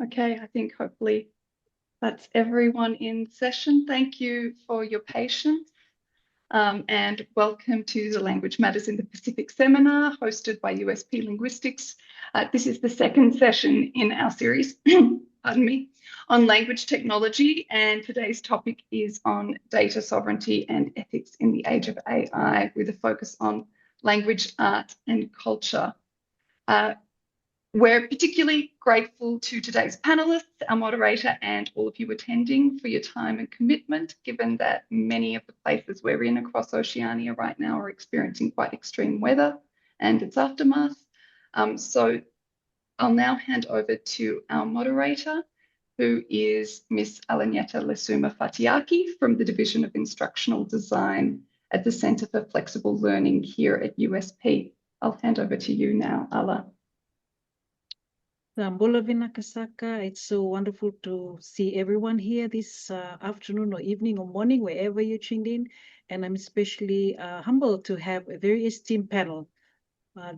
Okay, I think hopefully that's everyone in session. Thank you for your patience. And welcome to the Language Matters in the Pacific seminar hosted by USP Linguistics. This is the second session in our series, pardon me, on language technology, and today's topic is on data sovereignty and ethics in the age of AI, with a focus on language, art, and culture. We're particularly grateful to today's panellists, our moderator, and all of you attending for your time and commitment, given that many of the places we're in across Oceania right now are experiencing quite extreme weather and its aftermath. So I'll now hand over to our moderator, who is Miss Alanyeta Lesuma Fatiaki from the Division of Instructional Design at the Centre for Flexible Learning here at USP. I'll hand over to you now, Ala. It's so wonderful to see everyone here this afternoon or evening or morning, wherever you tuned in. And I'm especially humbled to have a very esteemed panel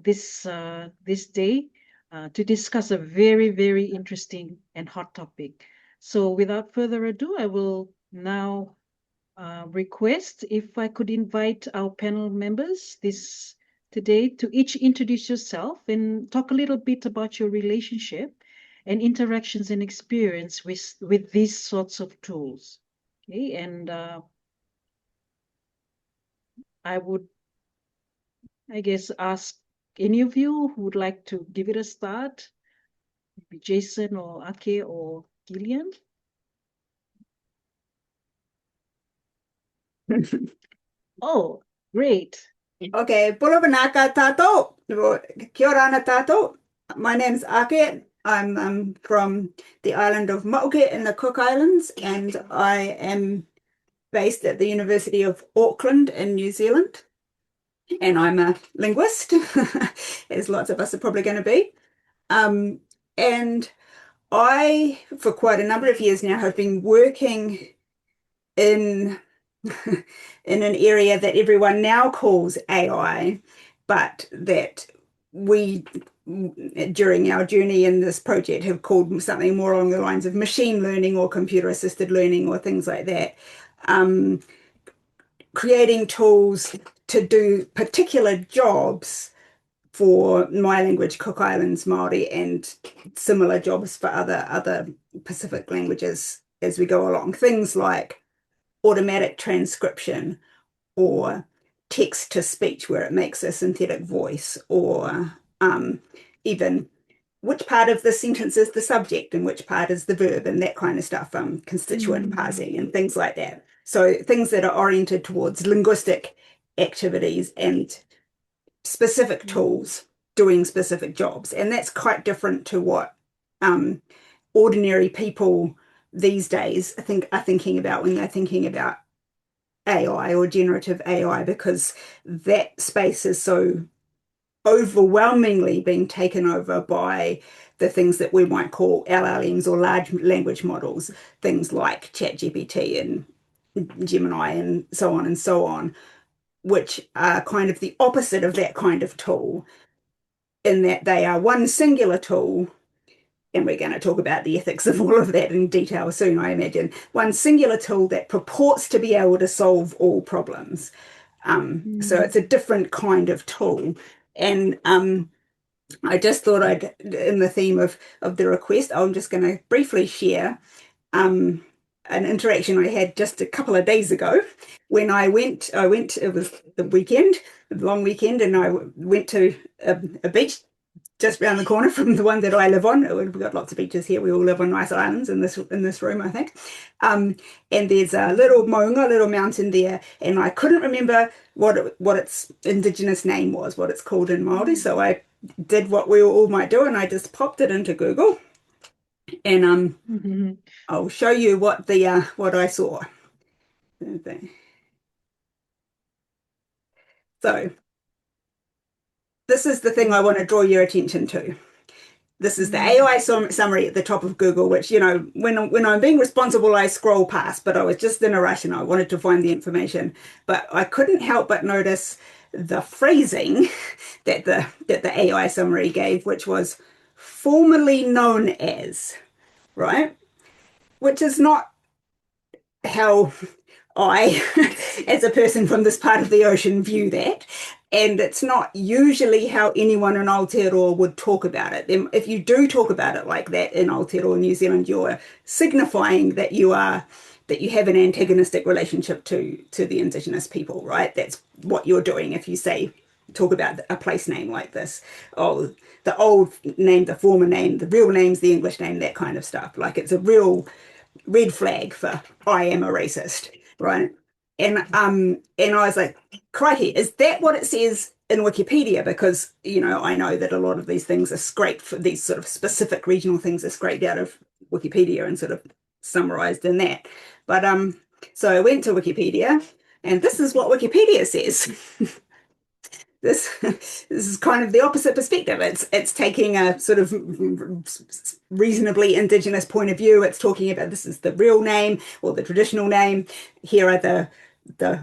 this day to discuss a very, very interesting and hot topic. So without further ado, I will now request if I could invite our panel members today to each introduce yourself and talk a little bit about your relationship and interactions and experience with these sorts of tools. Okay, and I would, I guess, ask any of you who would like to give it a start, maybe Jason or Ake or Gillian. Oh, great. Okay, Pulavanaka Tato, Kia ora ana tato. My name is Ake. I'm from the island of Mauke in the Cook Islands, and I am based at the University of Auckland in New Zealand. And I'm a linguist, as lots of us are probably going to be. And I, for quite a number of years now, have been working in in an area that everyone now calls AI, but that we, during our journey in this project, have called something more along the lines of machine learning or computer-assisted learning or things like that. Creating tools to do particular jobs for my language, Cook Islands Māori, and similar jobs for other Pacific languages as we go along. Things like automatic transcription or text to speech where it makes a synthetic voice, or even which part of the sentence is the subject and which part is the verb, and that kind of stuff, constituent parsing and things like that. So things that are oriented towards linguistic activities and specific tools doing specific jobs. And that's quite different to what ordinary people these days are thinking about when they're thinking about AI or generative AI, because that space is so overwhelmingly being taken over by the things that we might call LLMs or large language models, things like ChatGPT and Gemini and so on, which are kind of the opposite of that kind of tool, in that they are one singular tool. And we're going to talk about the ethics of all of that in detail soon, I imagine. One singular tool that purports to be able to solve all problems. So it's a different kind of tool. And I just thought in the theme of the request, I'm just going to briefly share an interaction I had just a couple of days ago when I went, it was the weekend, the long weekend, and I went to a beach just around the corner from the one that I live on. We've got lots of beaches here. We all live on nice islands in this room, I think. And there's a little maunga, a little mountain there, and I couldn't remember what its indigenous name was, what it's called in Māori. So I did what we all might do, and I just popped it into Google, and I'll show you what I saw. So this is the thing I want to draw your attention to. This is the AI summary at the top of Google, which, you know, when I'm being responsible, I scroll past, but I was just in a rush and I wanted to find the information. But I couldn't help but notice the phrasing that the AI summary gave, which was formerly known as. right? Which is not how I, as a person from this part of the ocean, view that. And it's not usually how anyone in Aotearoa would talk about it. If you do talk about it like that in Aotearoa, New Zealand, you're signifying that you have an antagonistic relationship to the Indigenous people, right? That's what you're doing if you say talk about a place name like this. Oh, the old name, the former name, the real name's the English name, that kind of stuff. Like it's a real red flag for I am a racist, right? And I was like, crikey, is that what it says in Wikipedia? Because, I know that a lot of these things are scraped for these sort of specific regional things are scraped out of Wikipedia and sort of summarized in that. But so I went to Wikipedia and this is what Wikipedia says. This is kind of the opposite perspective. It's taking a sort of reasonably Indigenous point of view. It's talking about this is the real name or the traditional name. Here are the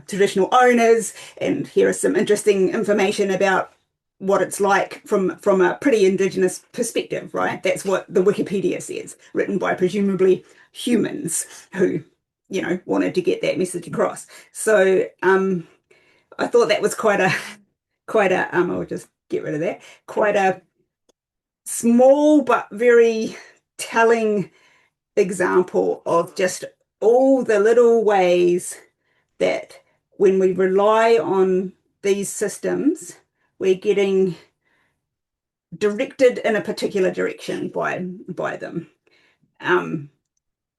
traditional owners, and here is some interesting information about what it's like from a pretty Indigenous perspective, right? That's what the Wikipedia says, written by presumably humans who, wanted to get that message across. So I thought that was quite a I'll just get rid of that, quite a small but very telling example of just all the little ways that when we rely on these systems, we're getting directed in a particular direction by them.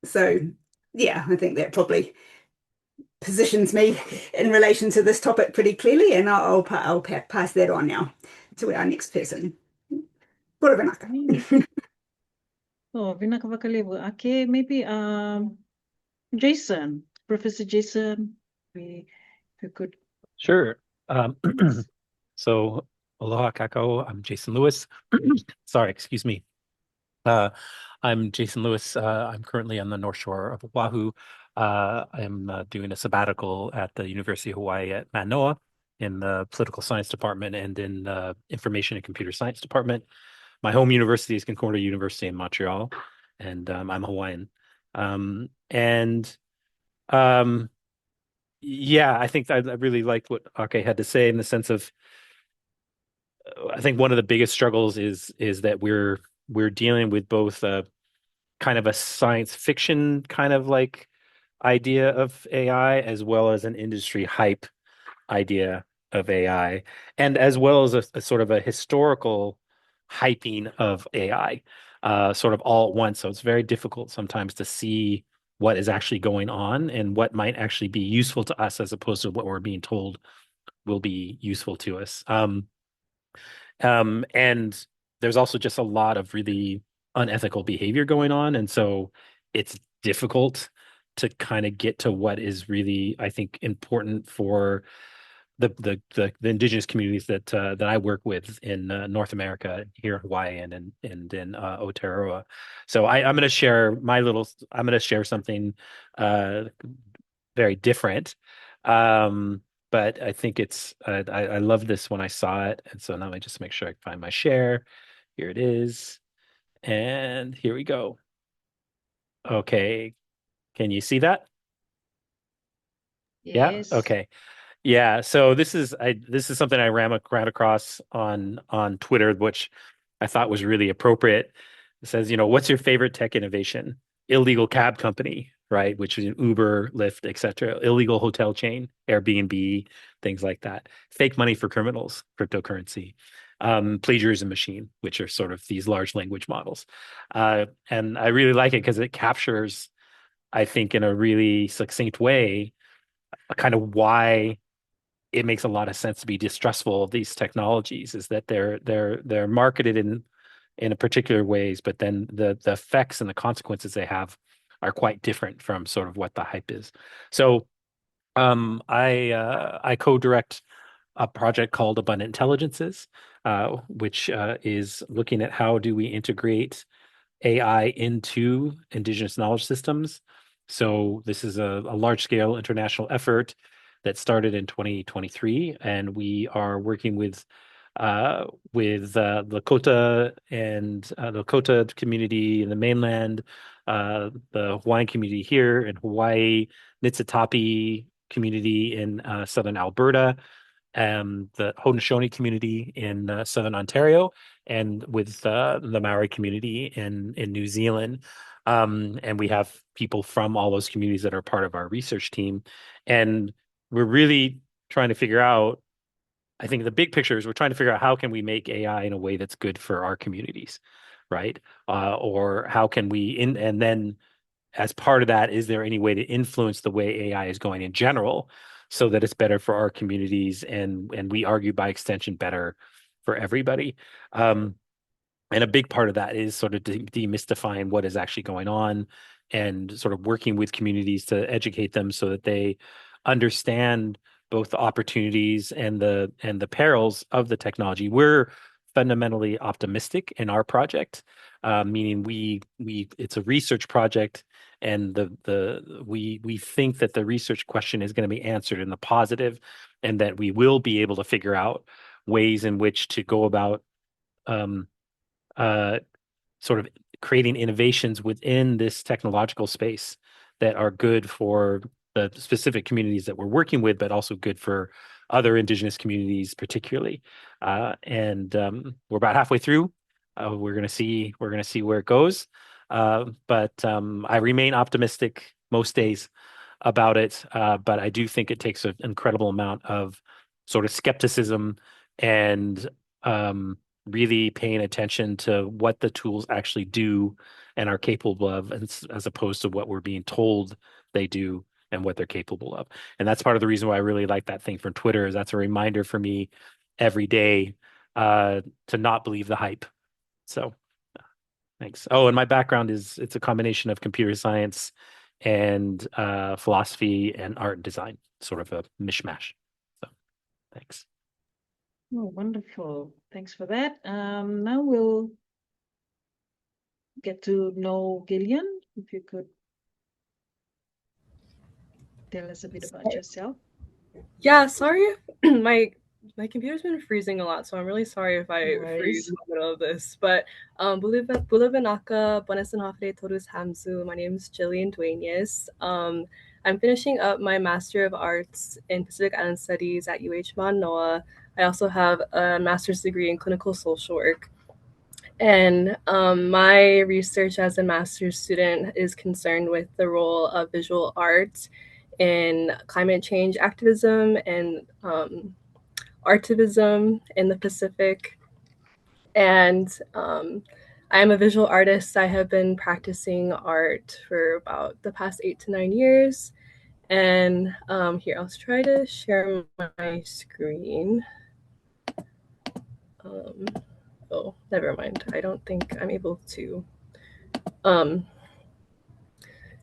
So yeah, I think that probably positions me in relation to this topic pretty clearly, and I'll pass that on now to our next person. Kura vinaka. Oh, vinaka vakalevu. Okay, maybe Jason, Professor Jason, if you could. Sure. So aloha kako. I'm Jason Lewis. Sorry, excuse me. I'm Jason Lewis. I'm currently on the North Shore of Oahu. I'm doing a sabbatical at the University of Hawaii at Manoa in the political science department and in the information and computer science department. My home university is Concordia University in Montreal, and I'm Hawaiian. And yeah, I think I really liked what Ake had to say in the sense of I think one of the biggest struggles is that we're dealing with both kind of a science fiction kind of like idea of AI as well as an industry hype idea of AI, and as well as a sort of a historical hyping of AI, sort of all at once. So it's very difficult sometimes to see what is actually going on and what might actually be useful to us as opposed to what we're being told will be useful to us. And there's also just a lot of really unethical behavior going on. And so it's difficult to kind of get to what is really, I think, important for the indigenous communities that I work with in North America, here in Hawaii and in Aotearoa. So I'm going to share I'm going to share something very different. But I think I love this when I saw it. And so now I just make sure I find my share. Here it is. And here we go. Okay. Can you see that? Yes. Yeah. Okay. Yeah. So this is something I ran across on Twitter, which I thought was really appropriate. It says, what's your favorite tech innovation? Illegal cab company, right? Which is Uber, Lyft, etc. Illegal hotel chain, Airbnb, things like that. Fake money for criminals, cryptocurrency. Plagiarism machine, which are sort of these large language models. And I really like it because it captures, I think, in a really succinct way, a kind of why it makes a lot of sense to be distrustful of these technologies, is that they're marketed in a particular ways, but then the effects and the consequences they have are quite different from sort of what the hype is. So I co-direct a project called Abundant Intelligences, which is looking at how do we integrate AI into indigenous knowledge systems. So this is a large-scale international effort that started in 2023, and we are working with with Lakota and the Lakota community in the mainland, the Hawaiian community here in Hawaii, Niitsitapi community in southern Alberta, the Haudenosaunee community in southern Ontario, and with the Maori community in New Zealand. And we have people from all those communities that are part of our research team. And we're really trying to figure out, I think the big picture is we're trying to figure out how can we make AI in a way that's good for our communities, right? Or how can we and then as part of that, is there any way to influence the way AI is going in general so that it's better for our communities and we argue by extension better for everybody? And a big part of that is sort of demystifying what is actually going on and sort of working with communities to educate them so that they understand both the opportunities and the perils of the technology. We're fundamentally optimistic in our project, meaning we it's a research project, and we think that the research question is going to be answered in the positive, and that we will be able to figure out ways in which to go about um, uh, sort of creating innovations within this technological space that are good for the specific communities that we're working with, but also good for other Indigenous communities, particularly. And we're about halfway through. We're gonna see where it goes. But I remain optimistic most days about it. But I do think it takes an incredible amount of sort of skepticism and really paying attention to what the tools actually do and are capable of, as opposed to what we're being told they do and what they're capable of. And that's part of the reason why I really like that thing from Twitter, is that's a reminder for me every day to not believe the hype. So thanks. Oh, and my background is it's a combination of computer science and philosophy and art and design, sort of a mishmash. So thanks. Oh, wonderful. Thanks for that. Now we'll get to know Gillian. If you could tell us a bit about yourself. Yeah, sorry. My computer's been freezing a lot, so I'm really sorry if I freeze in the middle of this. But Bulivinaka, Bonesan Hafre Torus Hamzu. My name is Jillian Duenas. I'm finishing up my Master of Arts in Pacific Island Studies at UH Manoa. I also have a master's degree in clinical social work. And my research as a master's student is concerned with the role of visual art in climate change activism and artivism in the Pacific. And I am a visual artist. I have been practicing art for about the past 8 to 9 years. And here, I'll try to share my screen. Oh, never mind. I don't think I'm able to.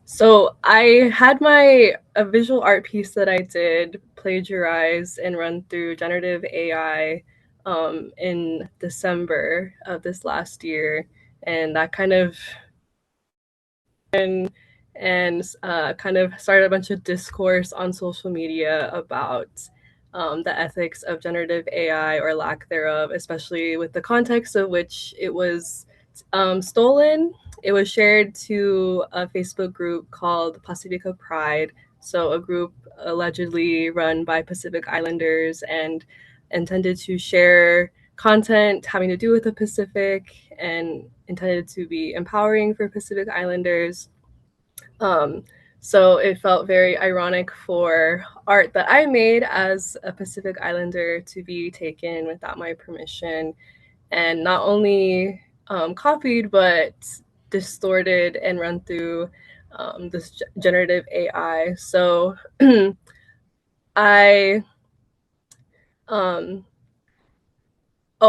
So I had a visual art piece that I did plagiarize and run through generative AI in December of this last year, and that kind of kind of started a bunch of discourse on social media about the ethics of generative AI or lack thereof, especially with the context of which it was stolen. It was shared to a Facebook group called Pacifica Pride, so a group allegedly run by Pacific Islanders and intended to share content having to do with the Pacific and intended to be empowering for Pacific Islanders. So it felt very ironic for art that I made as a Pacific Islander to be taken without my permission and not only copied, but distorted and run through this generative AI. So I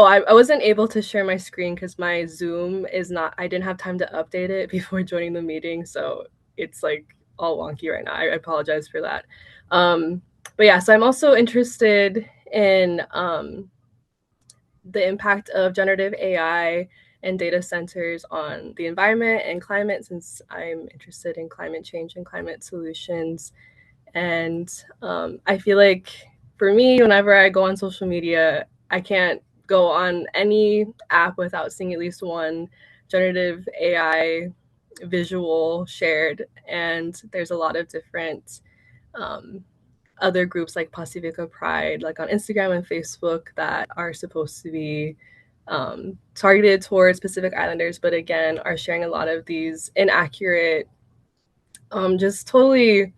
wasn't able to share my screen because my Zoom is not, I didn't have time to update it before joining the meeting. So it's like all wonky right now. I apologize for that. But yeah, so I'm also interested in the impact of generative AI and data centers on the environment and climate, since I'm interested in climate change and climate solutions. And I feel like for me, whenever I go on social media, I can't go on any app without seeing at least one generative AI visual shared. And there's a lot of different other groups like Pacifica Pride, like on Instagram and Facebook, that are supposed to be targeted towards Pacific Islanders, but again, are sharing a lot of these inaccurate, just totally,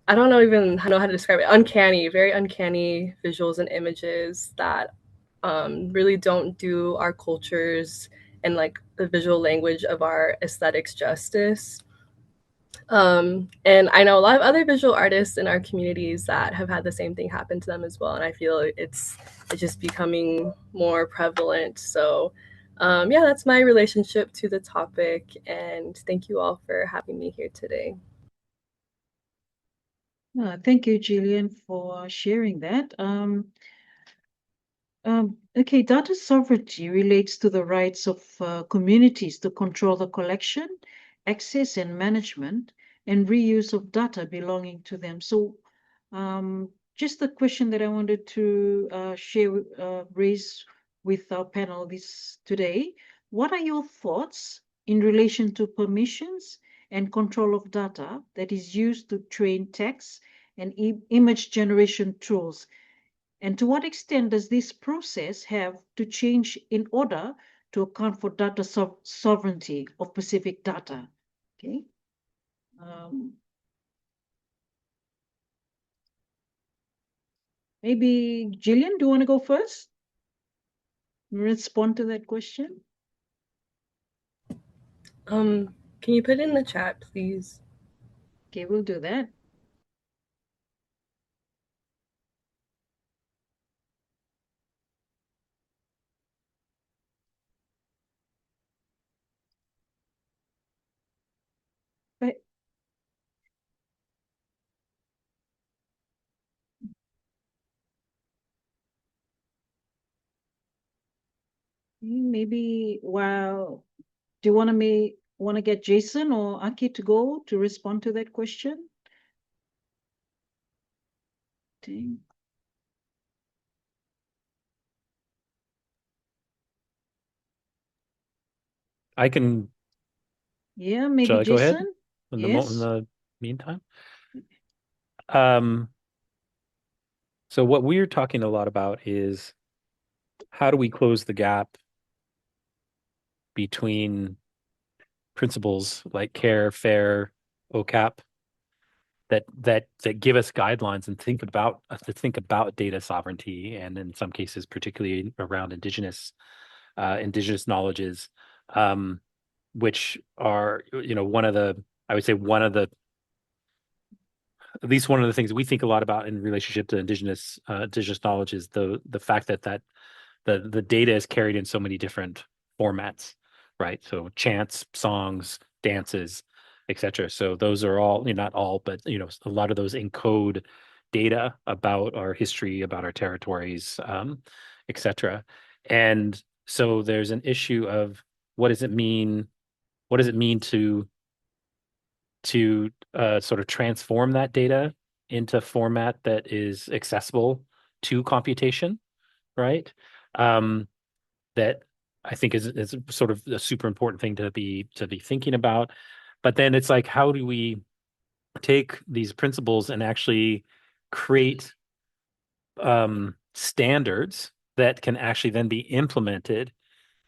I don't even know how to describe it, uncanny, very uncanny visuals and images that really don't do our cultures and like the visual language of our aesthetics justice. And I know a lot of other visual artists in our communities that have had the same thing happen to them as well. And I feel it's just becoming more prevalent. So yeah, that's my relationship to the topic. And thank you all for having me here today. Thank you, Gillian, for sharing that. Okay, data sovereignty relates to the rights of communities to control the collection, access, and management and reuse of data belonging to them. So, just the question that I wanted to raise with our panel today. What are your thoughts in relation to permissions and control of data that is used to train text and image generation tools? And to what extent does this process have to change in order to account for data sovereignty of Pacific data? Okay. Maybe Gillian, do you want to go first? Respond to that question? Can you put it in the chat, please? Okay, we'll do that. But maybe do you want to get Jason or Aki to go to respond to that question? I can. Yeah, maybe Shall I go ahead Jason? in Yes. the meantime? So what we're talking a lot about is how do we close the gap between principles like care, fair, OCAP that give us guidelines and think about data sovereignty, and in some cases, particularly around indigenous knowledges, which are one of the I would say one of the at least one of the things we think a lot about in relationship to indigenous knowledge is the fact that the data is carried in so many different formats, right? So chants, songs, dances, etc. So those are all, not all, but a lot of those encode data about our history, about our territories, etc. And so there's an issue of what does it mean? What does it mean to sort of transform that data into format that is accessible to computation, right? That I think is sort of a super important thing to be thinking about. But then it's like, how do we take these principles and actually create standards that can actually then be implemented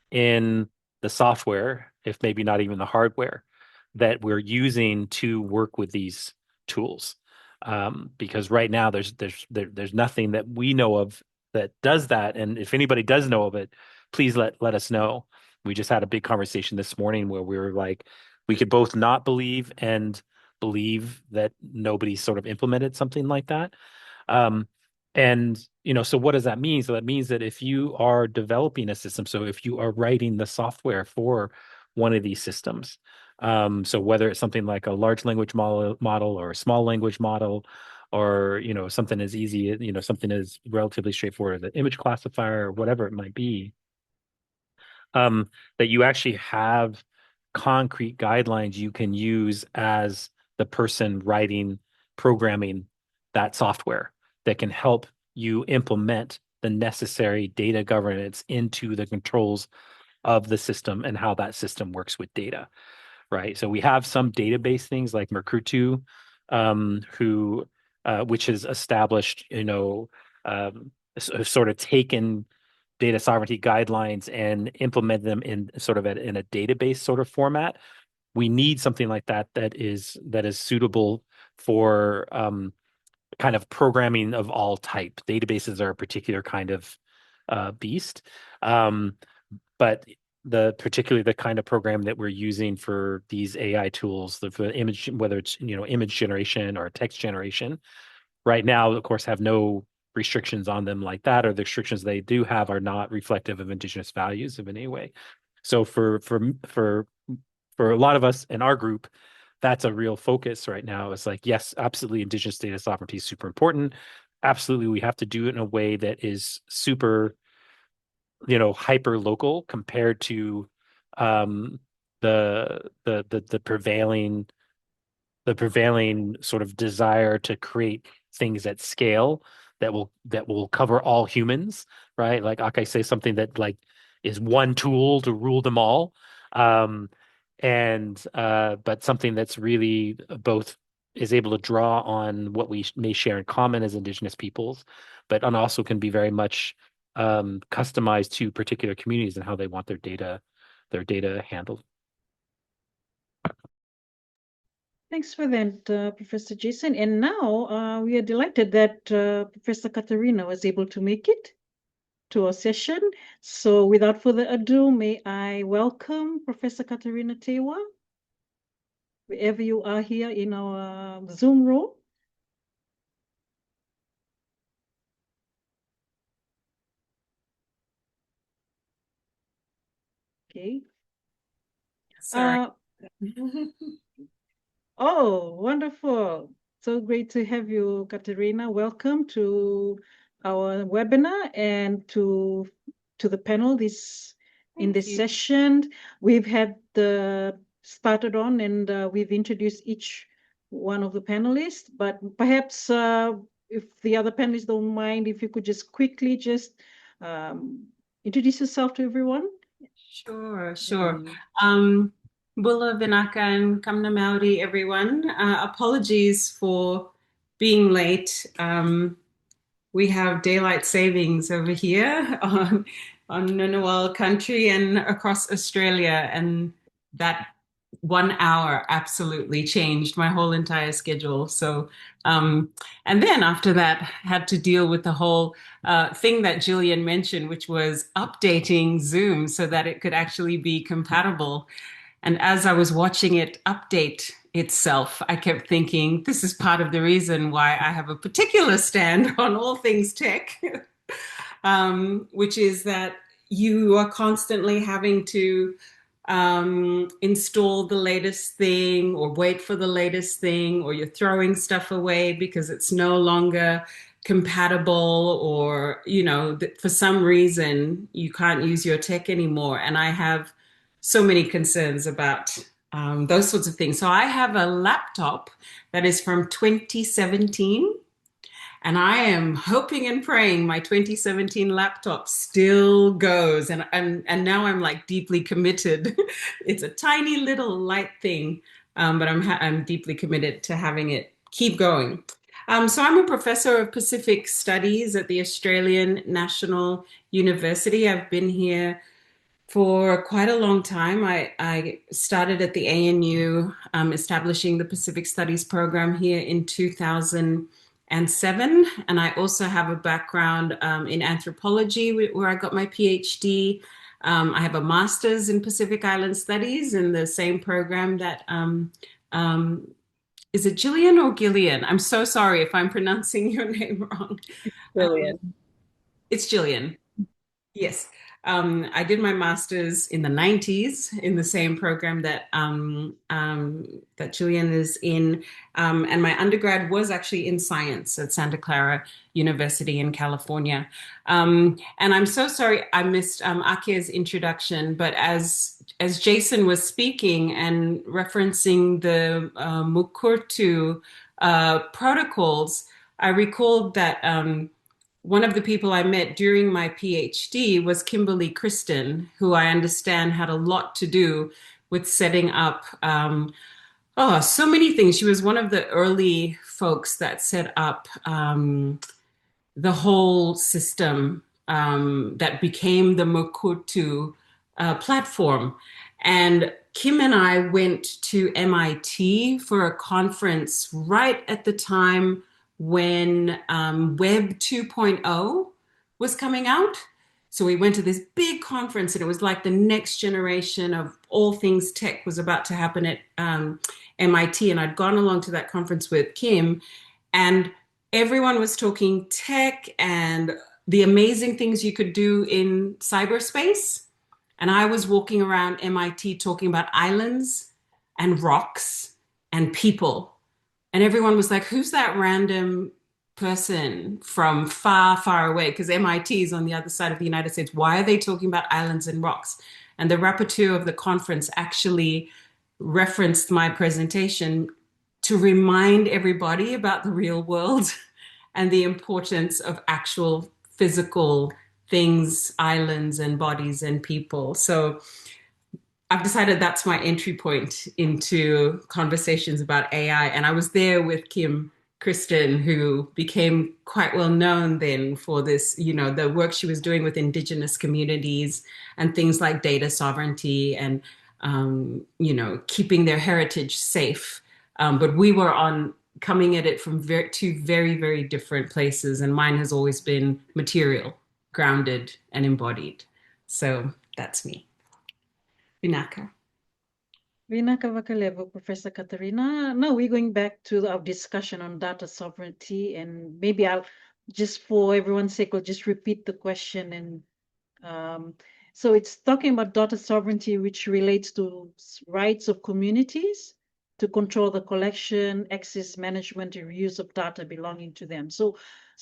in the software, if maybe not even the hardware, that we're using to work with these tools. Because right now there's nothing that we know of that does that. And if anybody does know of it, please let us know. We just had a big conversation this morning where we were like, we could both not believe and believe that nobody sort of implemented something like that. And so what does that mean? So that means that if you are developing a system, so if you are writing the software for one of these systems, so whether it's something like a large language model or a small language model, or something as easy, something as relatively straightforward as an image classifier or whatever it might be, that you actually have concrete guidelines you can use as the person programming that software that can help you implement the necessary data governance into the controls of the system and how that system works with data, right? So we have some database things like Merkutu, which has established, sort of taken data sovereignty guidelines and implement them in sort of in a database sort of format. We need something like that that is suitable for kind of programming of all type. Databases are a particular kind of beast, but particularly the kind of program that we're using for these AI tools, the image, whether it's image generation or text generation, right now, of course, have no restrictions on them like that, or the restrictions they do have are not reflective of indigenous values in any way. So for a lot of us in our group, that's a real focus right now. It's like, yes, absolutely, indigenous data sovereignty is super important. Absolutely, we have to do it in a way that is super, hyper local compared to the prevailing sort of desire to create things at scale that will cover all humans, right? Like Akai say something that like is one tool to rule them all. But something that's really both is able to draw on what we may share in common as indigenous peoples, but also can be very much customized to particular communities and how they want their data handled. Thanks for that, Professor Jason. And now we are delighted that Professor Katarina was able to make it to our session. So without further ado, may I welcome Professor Katarina Tewa, wherever you are here in our Zoom room. Okay. Sorry. Oh, wonderful. So great to have you, Katerina. Welcome to our webinar and to the panel in this session. We've had started on and we've introduced each one of the panelists, but perhaps if the other panelists don't mind, if you could just quickly introduce yourself to everyone. Sure. Bula Vinaka and Kamna Maori, everyone. Apologies for being late. We have daylight savings over here on Ngunnawal country and across Australia, and that 1 hour absolutely changed my whole entire schedule. So, and then after that, had to deal with the whole thing that Jillian mentioned, which was updating Zoom so that it could actually be compatible. And as I was watching it update itself, I kept thinking, this is part of the reason why I have a particular stand on all things tech, which is that you are constantly having to install the latest thing or wait for the latest thing, or you're throwing stuff away because it's no longer compatible, or, for some reason you can't use your tech anymore. And I have so many concerns about those sorts of things. So I have a laptop that is from 2017. And I am hoping and praying my 2017 laptop still goes. And now I'm like deeply committed. It's a tiny little light thing, but I'm deeply committed to having it keep going. So I'm a professor of Pacific Studies at the Australian National University. I've been here for quite a long time. I started at the ANU, establishing the Pacific Studies program here in 2007. And I also have a background in anthropology, where I got my PhD. I have a master's in Pacific Island Studies in the same program that, is it Jillian or Gillian? I'm so sorry if I'm pronouncing your name wrong. Jillian. It's Jillian. Yes. I did my master's in the 90s in the same program that Jillian is in. And my undergrad was actually in science at Santa Clara University in California. And I'm so sorry I missed Ake's introduction, but as Jason was speaking and referencing the Mukurtu protocols, I recalled that one of the people I met during my PhD was Kimberly Kristen, who I understand had a lot to do with setting up so many things. She was one of the early folks that set up the whole system that became the Mokutu platform. And Kim and I went to MIT for a conference right at the time when Web 2.0 was coming out. So we went to this big conference, and it was like the next generation of all things tech was about to happen at MIT. And I'd gone along to that conference with Kim, and everyone was talking tech and the amazing things you could do in cyberspace. And I was walking around MIT talking about islands and rocks and people. And everyone was like, who's that random person from far, far away? Because MIT is on the other side of the United States. Why are they talking about islands and rocks? And the rapporteur of the conference actually referenced my presentation to remind everybody about the real world and the importance of actual physical things, islands and bodies and people. So I've decided that's my entry point into conversations about AI. And I was there with Kim Kristen, who became quite well known then for this, the work she was doing with indigenous communities and things like data sovereignty and, keeping their heritage safe. But we were coming at it from two very, very different places. And mine has always been material, grounded and embodied. So that's me. Vinaka. Vinaka Vakalevo, Professor Katarina. Now we're going back to our discussion on data sovereignty, and maybe I'll just, for everyone's sake, I'll just repeat the question. And so it's talking about data sovereignty, which relates to rights of communities to control the collection, access, management, and reuse of data belonging to them. So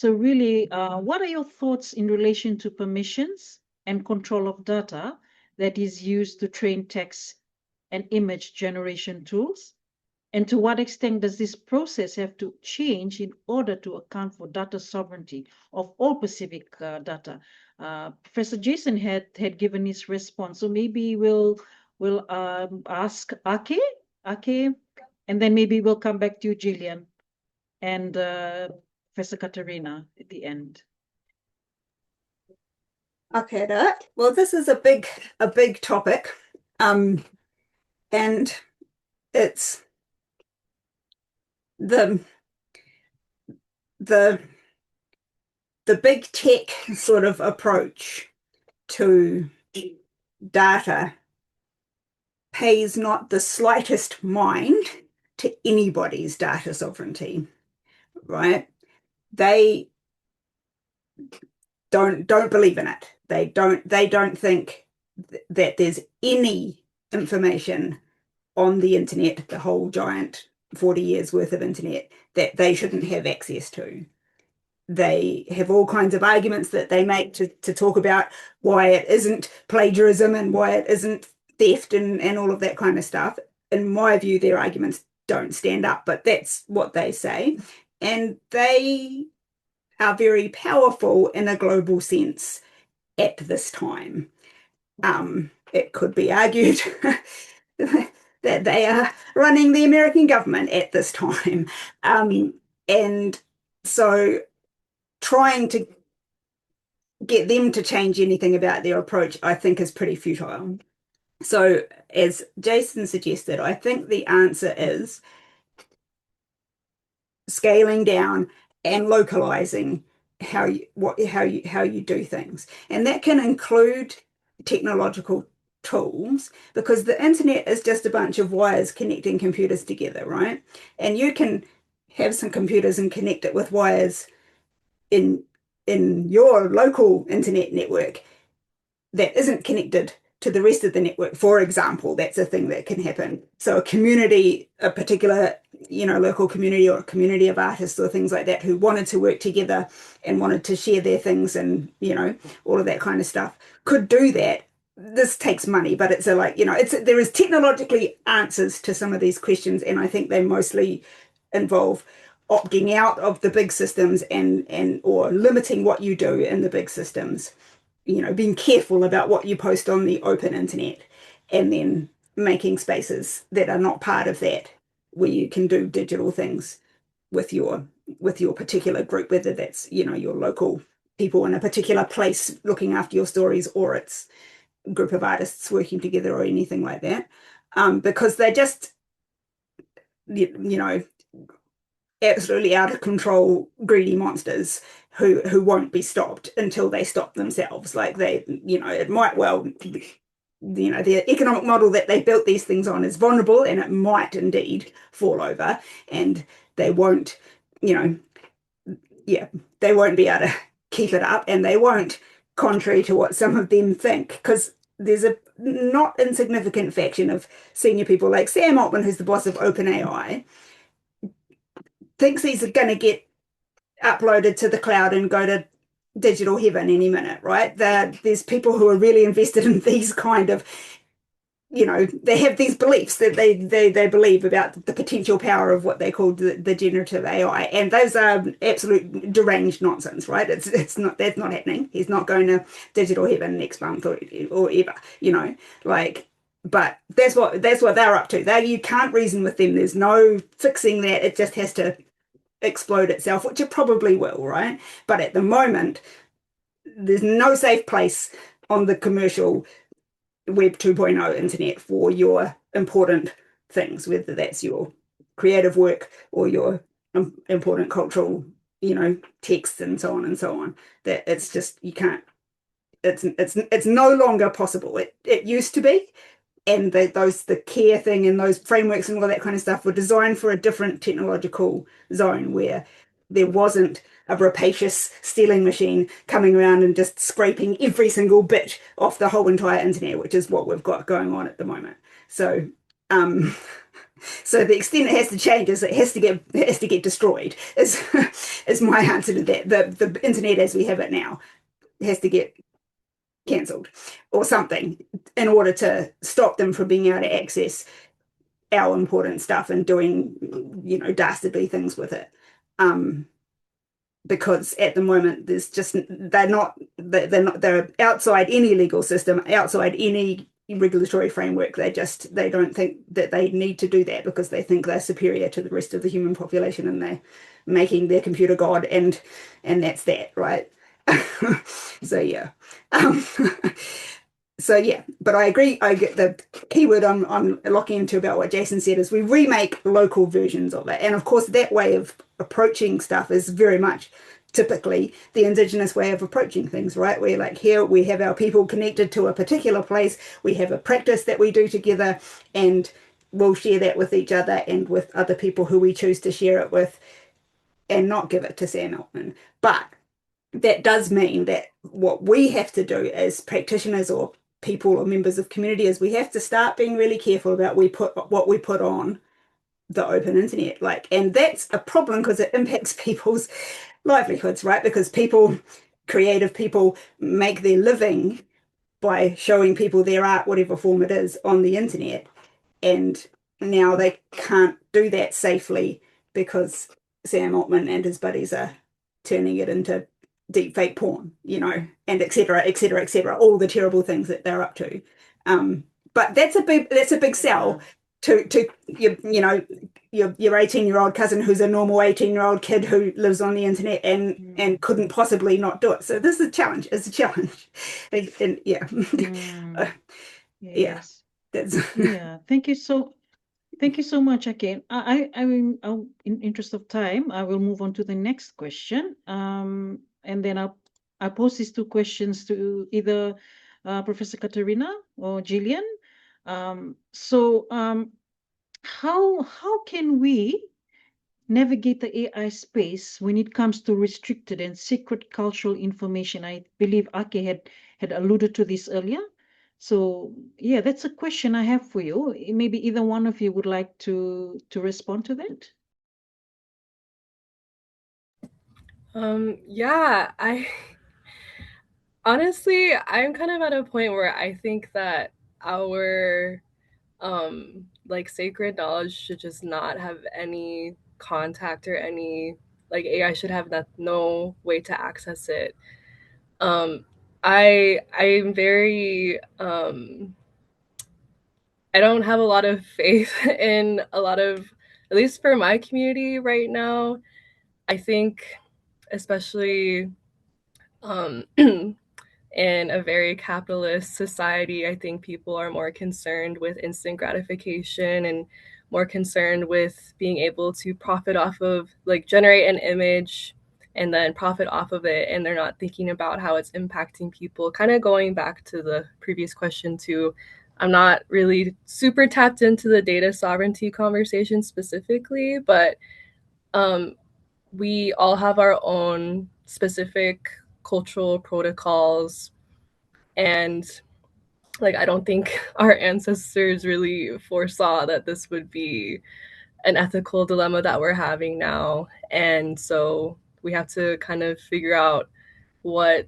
really, what are your thoughts in relation to permissions and control of data that is used to train text and image generation tools? And to what extent does this process have to change in order to account for data sovereignty of all Pacific data? Professor Jason had given his response, so maybe we'll ask Ake, and then maybe we'll come back to you, Gillian, and Professor Katarina at the end. Okay, well, this is a big topic, and it's the big tech sort of approach to data pays not the slightest mind to anybody's data sovereignty, right? They don't believe in it. They don't think that there's any information on the internet, the whole giant 40 years worth of internet, that they shouldn't have access to. They have all kinds of arguments that they make to talk about why it isn't plagiarism and why it isn't theft and all of that kind of stuff. In my view, their arguments don't stand up, but that's what they say. And they are very powerful in a global sense at this time. It could be argued that they are running the American government at this time. And so trying to get them to change anything about their approach, I think, is pretty futile. So as Jason suggested, I think the answer is scaling down and localizing how you do things. And that can include technological tools, because the internet is just a bunch of wires connecting computers together, right? And you can have some computers and connect it with wires in your local internet network that isn't connected to the rest of the network, for example. That's a thing that can happen. So a community, a particular, local community or a community of artists or things like that who wanted to work together and wanted to share their things and, all of that kind of stuff could do that. This takes money, but it's there is technologically answers to some of these questions, and I think they mostly involve opting out of the big systems and or limiting what you do in the big systems, being careful about what you post on the open internet, and then making spaces that are not part of that where you can do digital things with your particular group, whether that's your local people in a particular place looking after your stories, or it's a group of artists working together, or anything like that, because they're just absolutely out of control, greedy monsters who won't be stopped until they stop themselves. Like it might well, the economic model that they built these things on is vulnerable, and it might indeed fall over, and they won't, they won't be able to keep it up, and they won't, contrary to what some of them think, because there's a not insignificant faction of senior people like Sam Altman, who's the boss of OpenAI, thinks these are going to get uploaded to the cloud and go to digital heaven any minute, right? There's people who are really invested in these kind of, they have these beliefs that they believe about the potential power of what they call the generative AI, and those are absolute deranged nonsense, right? That's not happening. He's not going to digital heaven next month or ever, but that's what they're up to. You can't reason with them. There's no fixing that. It just has to explode itself, which it probably will, right? But at the moment, there's no safe place on the commercial Web 2.0 internet for your important things, whether that's your creative work or your important cultural, texts and so on and so on. That it's just, you can't, it's no longer possible. It used to be, and the care thing and those frameworks and all that kind of stuff were designed for a different technological zone where there wasn't a rapacious stealing machine coming around and just scraping every single bit off the whole entire internet, which is what we've got going on at the moment. So so the extent it has to change is it has to get destroyed is my answer to that. The internet as we have it now has to get cancelled or something in order to stop them from being able to access our important stuff and doing dastardly things with it, because at the moment there's just they're outside any legal system, outside any regulatory framework. They don't think that they need to do that because they think they're superior to the rest of the human population, and they're making their computer god, and that's that, right? So yeah. So yeah, but I agree. I get the keyword I'm locking into about what Jason said is we remake local versions of it. And of course, that way of approaching stuff is very much typically the Indigenous way of approaching things, right? We're like, here we have our people connected to a particular place. We have a practice that we do together, and we'll share that with each other and with other people who we choose to share it with, and not give it to Sam Altman. But that does mean that what we have to do as practitioners or people or members of community is we have to start being really careful about what we put on the open internet. And that's a problem because it impacts people's livelihoods, right? Because creative people make their living by showing people their art, whatever form it is, on the internet. And now they can't do that safely because Sam Altman and his buddies are turning it into deep fake porn, and et cetera, et cetera, et cetera, all the terrible things that they're up to. But that's a big sell to your 18-year-old cousin who's a normal 18-year-old kid who lives on the internet and couldn't possibly not do it. So this is a challenge. It's a challenge. And yeah. Yes. That's Yeah. Thank you so much again. I mean, in interest of time, I will move on to the next question. And then I'll pose these two questions to either Professor Katerina or Gillian. How can we navigate the AI space when it comes to restricted and secret cultural information? I believe Ake had alluded to this earlier. So yeah, that's a question I have for you. Maybe either one of you would like to respond to that. Yeah, I'm kind of at a point where I think that our like sacred knowledge should just not have any contact or any, like AI should have no way to access it. I'm very I don't have a lot of faith in a lot of, at least for my community right now. I think especially in a very capitalist society, I think people are more concerned with instant gratification and more concerned with being able to profit off of, like, generate an image and then profit off of it. And they're not thinking about how it's impacting people. Kind of going back to the previous question too, I'm not really super tapped into the data sovereignty conversation specifically, but we all have our own specific cultural protocols, and like I don't think our ancestors really foresaw that this would be an ethical dilemma that we're having now. And so we have to kind of figure out what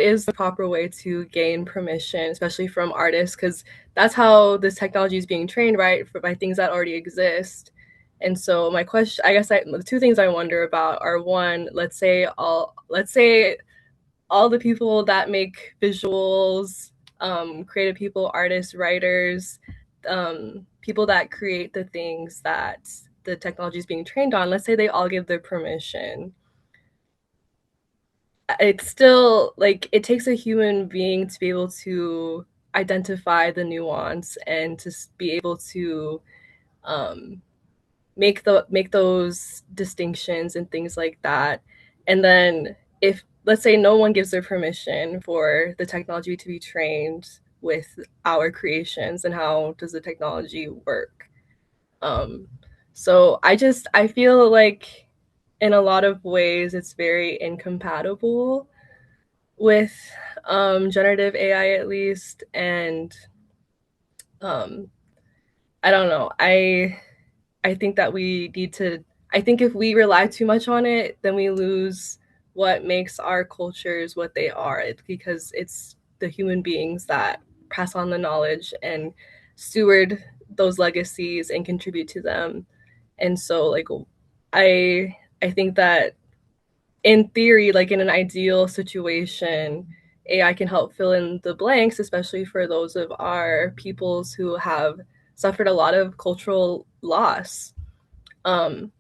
is the proper way to gain permission, especially from artists, because that's how this technology is being trained, right? By things that already exist. And so my question, I guess, the two things I wonder about are, one, let's say all the people that make visuals, creative people, artists, writers, people that create the things that the technology is being trained on, let's say they all give their permission. It's still like it takes a human being to be able to identify the nuance and to be able to make those distinctions and things like that. And then if, let's say, no one gives their permission for the technology to be trained with our creations, and how does the technology work? So I feel like in a lot of ways it's very incompatible with generative AI, at least. And I don't know. I think that we need to, I think if we rely too much on it, then we lose what makes our cultures what they are, because it's the human beings that pass on the knowledge and steward those legacies and contribute to them. And so like I think that in theory, like in an ideal situation, AI can help fill in the blanks, especially for those of our peoples who have suffered a lot of cultural loss. And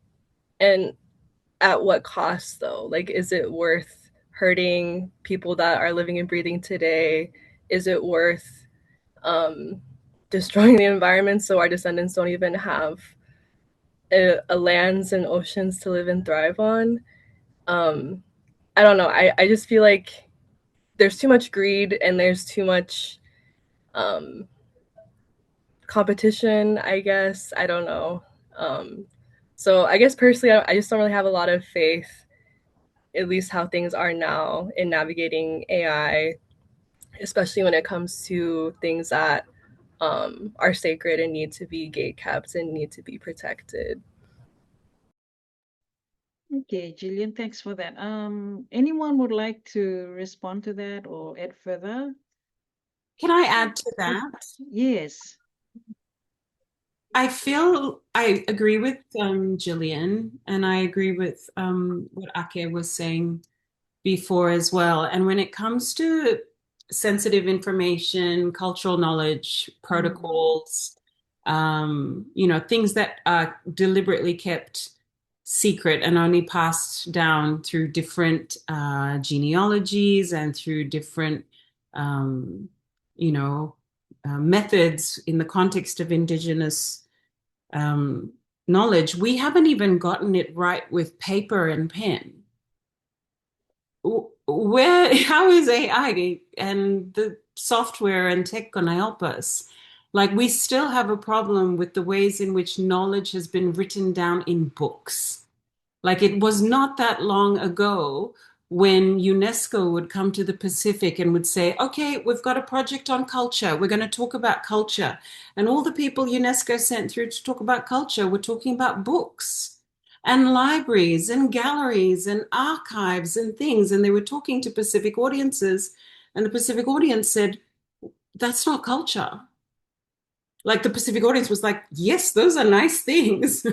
at what cost, though? Like, is it worth hurting people that are living and breathing today? Is it worth destroying the environment so our descendants don't even have a lands and oceans to live and thrive on? I don't know. I just feel like there's too much greed and there's too much competition, I guess. I don't know. So I guess personally, I just don't really have a lot of faith, at least how things are now, in navigating AI, especially when it comes to things that are sacred and need to be gate kept and need to be protected. Okay, Jillian, thanks for that. Anyone would like to respond to that or add further? Can I add to that? Yes. I agree with Jillian, and I agree with what Ake was saying before as well. And when it comes to sensitive information, cultural knowledge, protocols, things that are deliberately kept secret and only passed down through different genealogies and through different, methods in the context of Indigenous knowledge, we haven't even gotten it right with paper and pen. How is AI and the software and tech going to help us? Like, we still have a problem with the ways in which knowledge has been written down in books. Like, it was not that long ago when UNESCO would come to the Pacific and would say, okay, we've got a project on culture. We're going to talk about culture. And all the people UNESCO sent through to talk about culture were talking about books and libraries and galleries and archives and things. And they were talking to Pacific audiences. And the Pacific audience said, that's not culture. Like the Pacific audience was like, yes, those are nice things,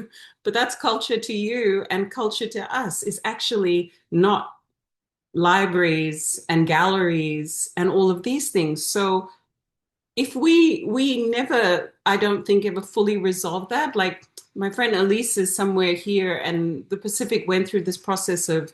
but that's culture to you, and culture to us is actually not libraries and galleries and all of these things. So if we never, I don't think, ever fully resolve that. Like my friend Elise is somewhere here, and the Pacific went through this process of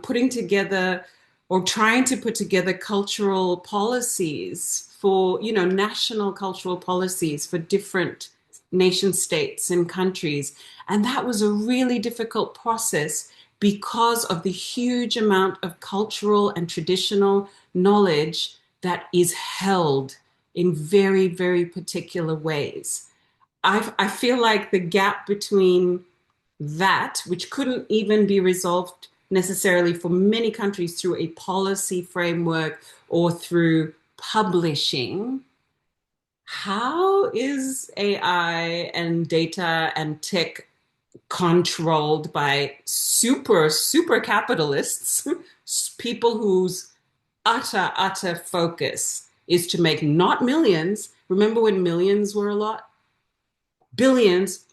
putting together or trying to put together cultural policies for, national cultural policies for different nation states and countries. And that was a really difficult process because of the huge amount of cultural and traditional knowledge that is held in very, very particular ways. I feel like the gap between that, which couldn't even be resolved necessarily for many countries through a policy framework or through publishing. How is AI and data and tech controlled by super, super capitalists, people whose utter focus is to make not millions? Remember when millions were a lot? Billions,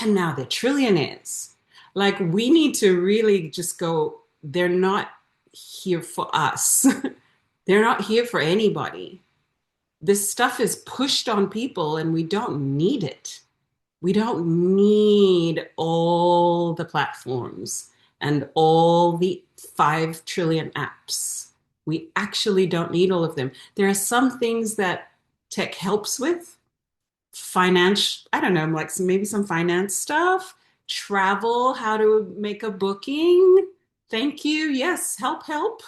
and now they're trillionaires. Like, we need to really just go, they're not here for us. They're not here for anybody. This stuff is pushed on people and we don't need it. We don't need all the platforms and all the 5 trillion apps. We actually don't need all of them. There are some things that tech helps with, finance, I don't know, like maybe some finance stuff, travel, how to make a booking. Thank you. Yes, help.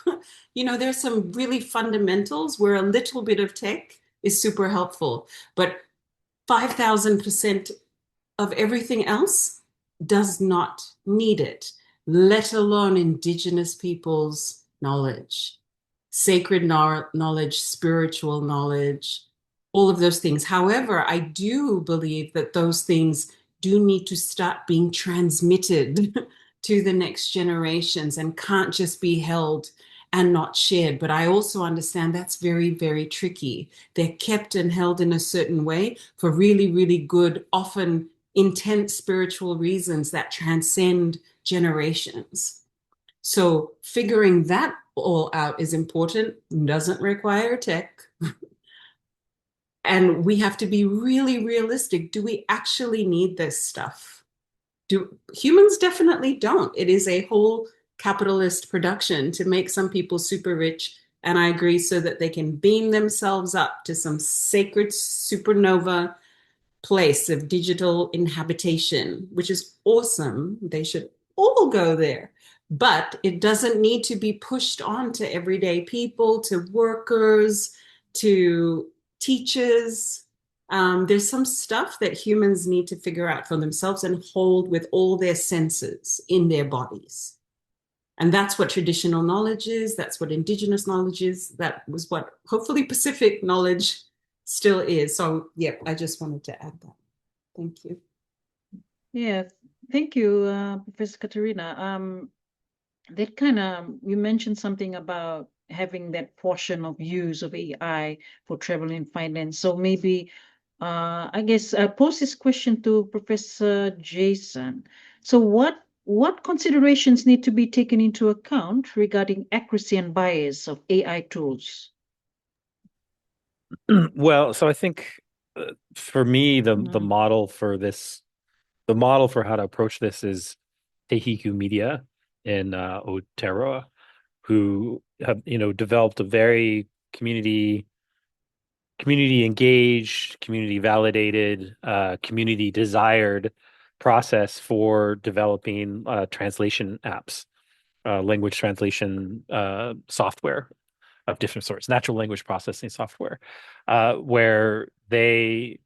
There's some really fundamentals where a little bit of tech is super helpful, but 5,000% of everything else does not need it, let alone Indigenous people's knowledge, sacred knowledge, spiritual knowledge, all of those things. However, I do believe that those things do need to start being transmitted to the next generations and can't just be held and not shared. But I also understand that's very, very tricky. They're kept and held in a certain way for really, really good, often intense spiritual reasons that transcend generations. So figuring that all out is important, doesn't require tech. And we have to be really realistic. Do we actually need this stuff? Humans definitely don't. It is a whole capitalist production to make some people super rich. And I agree, so that they can beam themselves up to some sacred supernova place of digital inhabitation, which is awesome. They should all go there. But it doesn't need to be pushed on to everyday people, to workers, to teachers. There's some stuff that humans need to figure out for themselves and hold with all their senses in their bodies. And that's what traditional knowledge is. That's what Indigenous knowledge is. That was what hopefully Pacific knowledge still is. So, yeah, I just wanted to add that. Thank you. Yeah, thank you, Professor Katerina. That kind of, you mentioned something about having that portion of use of AI for travel and finance. So maybe, I guess, I pose this question to Professor Jason. So what considerations need to be taken into account regarding accuracy and bias of AI tools? Well, so I think for me, the model for this, the model for how to approach this is Tehiku Media in Aotearoa, who have developed a very community engaged, community validated, community desired process for developing translation apps, language translation software of different sorts, natural language processing software, where they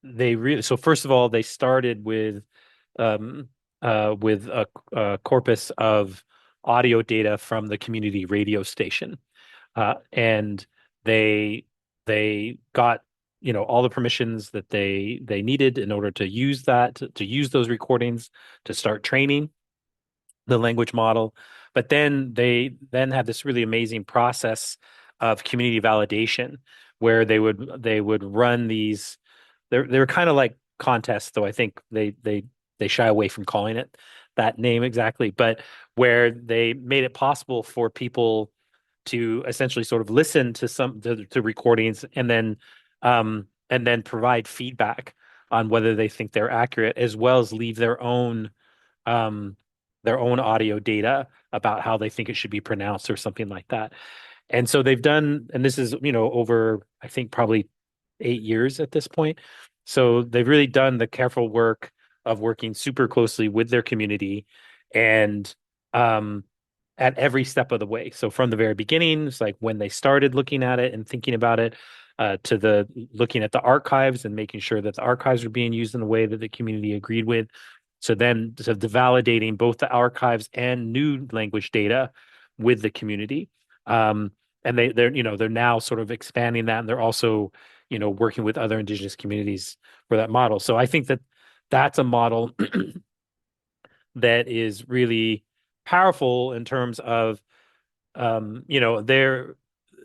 really, so first of all, they started with a corpus of audio data from the community radio station, and they got all the permissions that they needed in order to use to use those recordings to start training the language model. But then they had this really amazing process of community validation where they would run these. They were kind of like contests, though I think they shy away from calling it that name exactly, but where they made it possible for people to essentially sort of listen to to recordings and then provide feedback on whether they think they're accurate, as well as leave um, their own audio data about how they think it should be pronounced or something like that. And so they've done, and this is, over, I think, probably 8 years at this point. So they've really done the careful work of working super closely with their community and um, at every step of the way. So from the very beginning, it's like when they started looking at it and thinking about it, to the looking at the archives and making sure that the archives are being used in the way that the community agreed with. So then to the validating both the archives and new language data with the community. And they're now sort of expanding that, and they're also working with other indigenous communities for that model. So I think that that's a model that is really powerful in terms of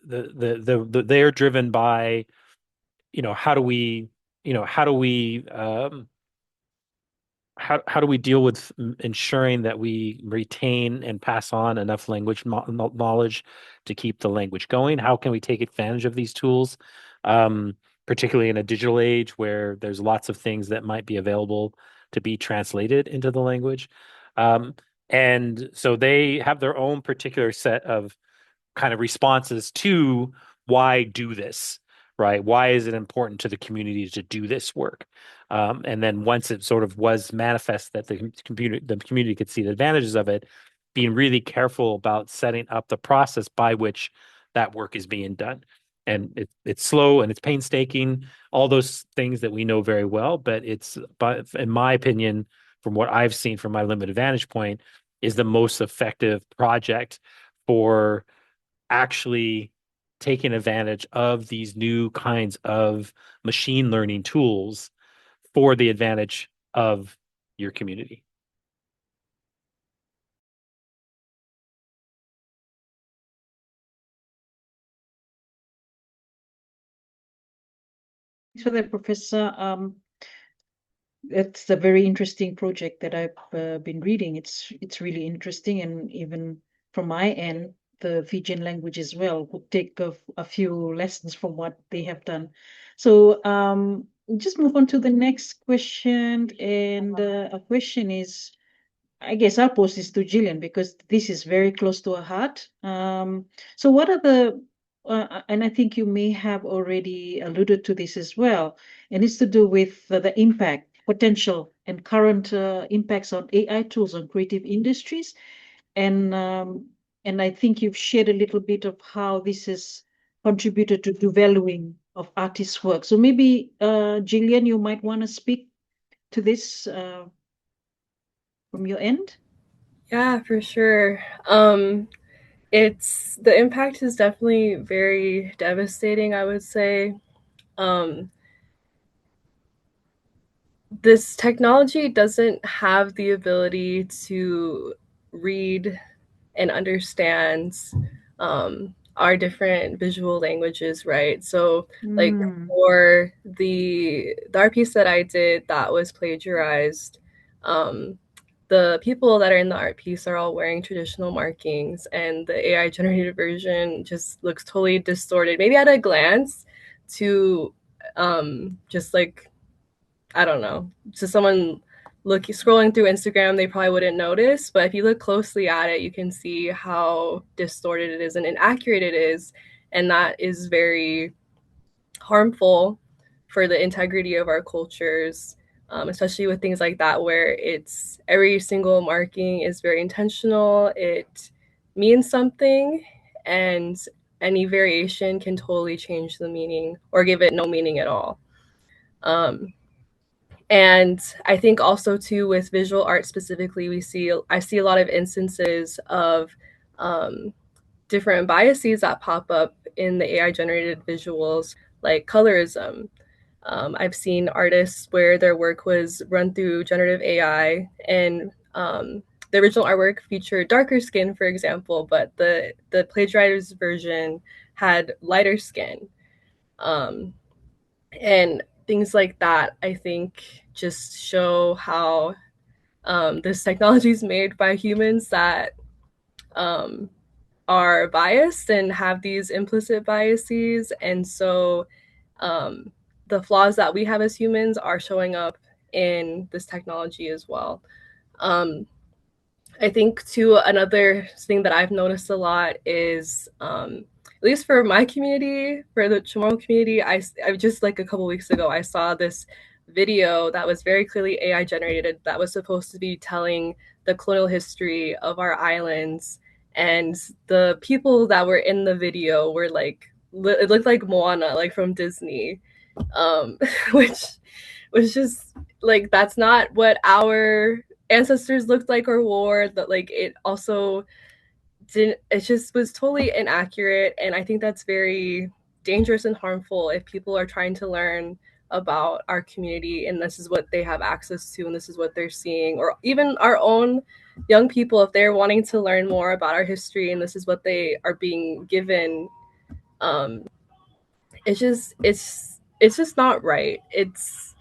they're driven by how do we how do we how do we deal with ensuring that we retain and pass on enough language knowledge to keep the language going? How can we take advantage of these tools, um, particularly in a digital age where there's lots of things that might be available to be translated into the language? Um, and so they have their own particular set of kind of responses to why do this, right? Why is it important to the community to do this work? And then once it sort of was manifest that the community could see the advantages of it, being really careful about setting up the process by which that work is being done. And it's slow and it's painstaking, all those things that we know very well. But in my opinion, from what I've seen from my limited vantage point, is the most effective project for actually taking advantage of these new kinds of machine learning tools for the advantage of your community. Thanks for that, Professor. It's a very interesting project that I've been reading. It's really interesting, and even from my end, the Fijian language as well would take a few lessons from what they have done. So we'll just move on to the next question, and a question is, I guess I'll pose this to Gillian because this is very close to her heart. So what are and I think you may have already alluded to this as well, and it's to do with the impact, potential, and current impacts on AI tools on creative industries. And I think you've shared a little bit of how this has contributed to devaluing of artists' work. So maybe, Gillian, you might want to speak to this from your end. Yeah, for sure. It's the impact is definitely very devastating, I would say. This technology doesn't have the ability to read and understand our different visual languages, right? So like for the art piece that I did that was plagiarized, the people that are in the art piece are all wearing traditional markings, and the AI generated version just looks totally distorted, maybe at a glance to just like, I don't know, to someone scrolling through Instagram, they probably wouldn't notice. But if you look closely at it, you can see how distorted it is and inaccurate it is. And that is very harmful for the integrity of our cultures, especially with things like that, where it's every single marking is very intentional. It means something, and any variation can totally change the meaning or give it no meaning at all. And I think also too with visual art specifically, I see a lot of instances of different biases that pop up in the AI generated visuals, like colorism. I've seen artists where their work was run through generative AI, and the original artwork featured darker skin, for example, but the plagiarized version had lighter skin. And things like that, I think, just show how this technology is made by humans that are biased and have these implicit biases. And so the flaws that we have as humans are showing up in this technology as well. I think too, another thing that I've noticed a lot is, at least for my community, for the Chamorro community, I just like a couple weeks ago, I saw this video that was very clearly AI generated that was supposed to be telling the colonial history of our islands. And the people that were in the video were like, it looked like Moana, like from Disney, which was just like, that's not what our ancestors looked like or wore. That like it also didn't, it just was totally inaccurate. And I think that's very dangerous and harmful if people are trying to learn about our community and this is what they have access to and this is what they're seeing, or even our own young people, if they're wanting to learn more about our history and this is what they are being given, it's just not right. It's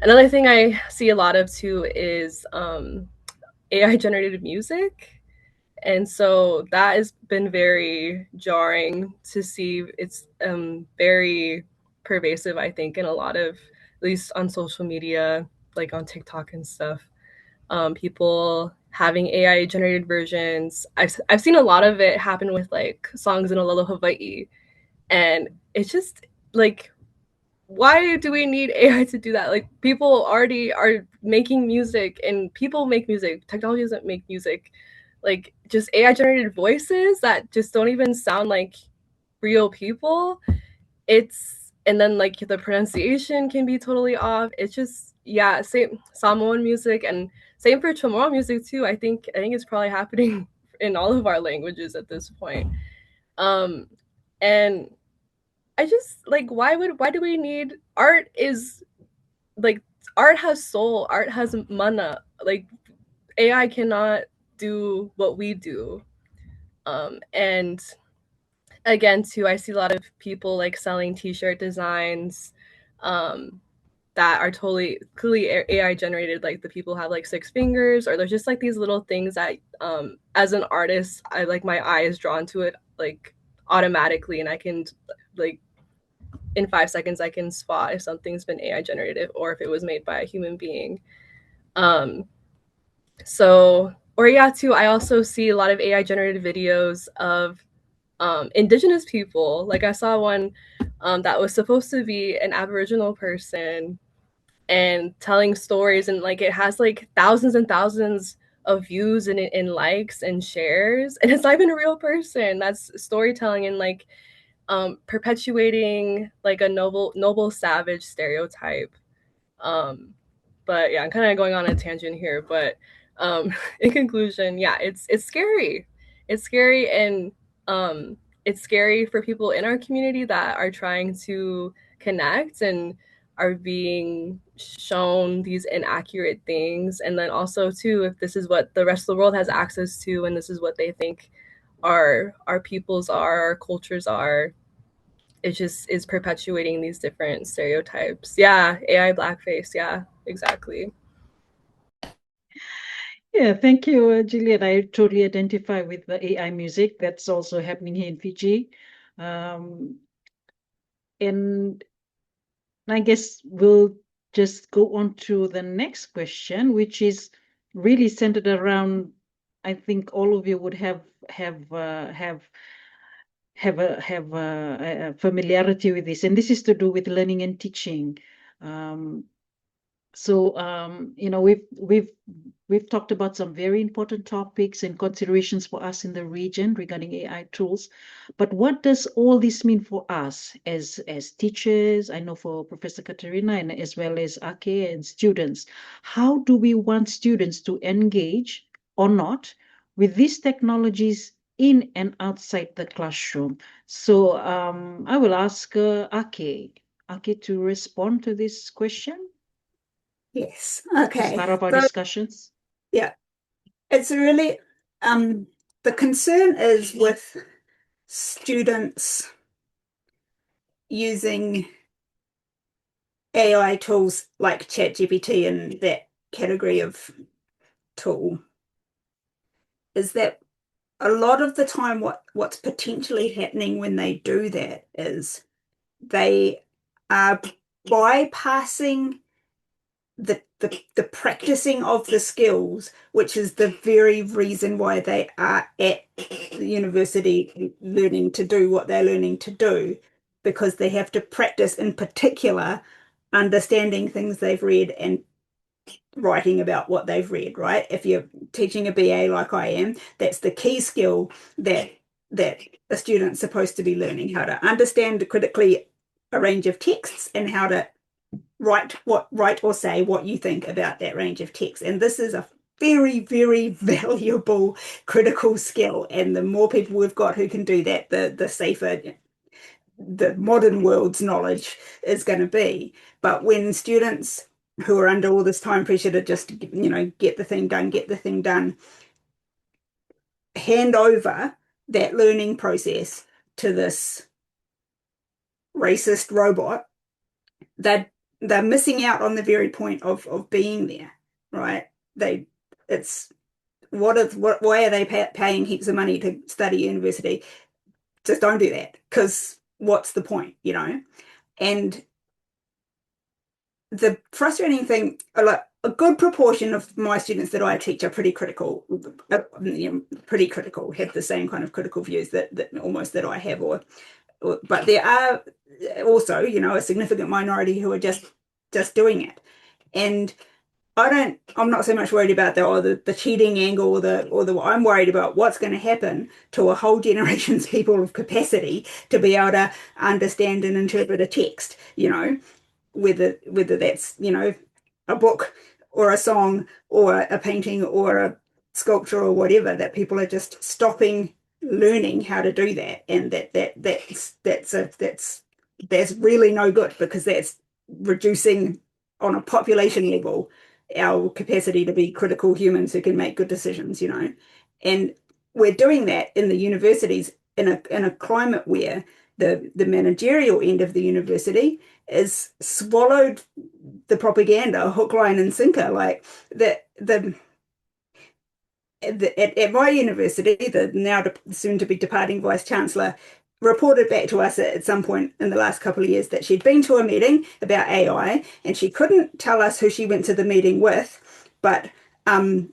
another thing I see a lot of too is AI generated music. And so that has been very jarring to see. It's very pervasive, I think, in a lot of, at least on social media, like on TikTok and stuff. People having AI generated versions. I've seen a lot of it happen with like songs in Olelo Hawaii. And it's just like, why do we need AI to do that? Like people already are making music and people make music. Technology doesn't make music. Like just AI generated voices that just don't even sound like real people. And then like the pronunciation can be totally off. It's just, yeah, same Samoan music and same for Chamorro music too. I think it's probably happening in all of our languages at this point. And I just like, why do we need art? Is like, art has soul, art has mana. Like AI cannot do what we do. And again too, I see a lot of people like selling t-shirt designs that are totally clearly AI generated. Like the people have like 6 fingers, or there's just like these little things that as an artist, I like, my eye is drawn to it like automatically, and I can like in 5 seconds I can spot if something's been AI generated or if it was made by a human being. So, or yeah, too, I also see a lot of AI generated videos of indigenous people. Like I saw one that was supposed to be an Aboriginal person and telling stories, and like it has like thousands and thousands of views and likes and shares, and it's not even a real person. That's storytelling and like perpetuating like a noble savage stereotype. But yeah, I'm kind of going on a tangent here, but in conclusion, yeah, it's scary. It's scary, and it's scary for people in our community that are trying to connect and are being shown these inaccurate things. And then also too, if this is what the rest of the world has access to and this is what they think our peoples are, our cultures are, it just is perpetuating these different stereotypes. Yeah, AI blackface. Yeah, exactly. Yeah, thank you, Juliet. I totally identify with the AI music that's also happening here in Fiji. And I guess we'll just go on to the next question, which is really centered around, I think all of you would have a familiarity with this, and this is to do with learning and teaching. You know, we've talked about some very important topics and considerations for us in the region regarding AI tools, but what does all this mean for us as teachers? I know for Professor Katerina and as well as Ake and students. How do we want students to engage or not with these technologies in and outside the classroom? So I will ask Ake to respond to this question. Yes. To Okay. start off our discussions. Yeah. It's really the concern is with students using AI tools like ChatGPT and that category of tool is that a lot of the time what's potentially happening when they do that is they are bypassing the practicing of the skills, which is the very reason why they are at the university learning to do what they're learning to do, because they have to practice, in particular, understanding things they've read and writing about what they've read, right? If you're teaching a BA like I am, that's the key skill that a student's supposed to be learning, how to understand critically a range of texts and how to write or say what you think about that range of text. And this is a very, very valuable critical skill. And the more people we've got who can do that, the safer the modern world's knowledge is going to be. But when students who are under all this time pressure to just, get the thing done, hand over that learning process to this racist robot, they're missing out on the very point of being there, right? Why are they paying heaps of money to study university? Just don't do that, because what's the point, And the frustrating thing, like a good proportion of my students that I teach are pretty critical, have the same kind of critical views that almost that I have, but there are also, a significant minority who are just doing it. And I'm not so much worried about the cheating angle I'm worried about what's going to happen to a whole generation's people of capacity to be able to understand and interpret a text, whether that's, a book or a song or a painting or a sculpture or whatever, that people are just stopping learning how to do that. And that's really no good, because that's reducing on a population level our capacity to be critical humans who can make good decisions, And we're doing that in the universities in a climate where the managerial end of the university is swallowed the propaganda hook, line, and sinker. Like at my university, the now soon to be departing vice chancellor reported back to us at some point in the last couple of years that she'd been to a meeting about AI, and she couldn't tell us who she went to the meeting with, but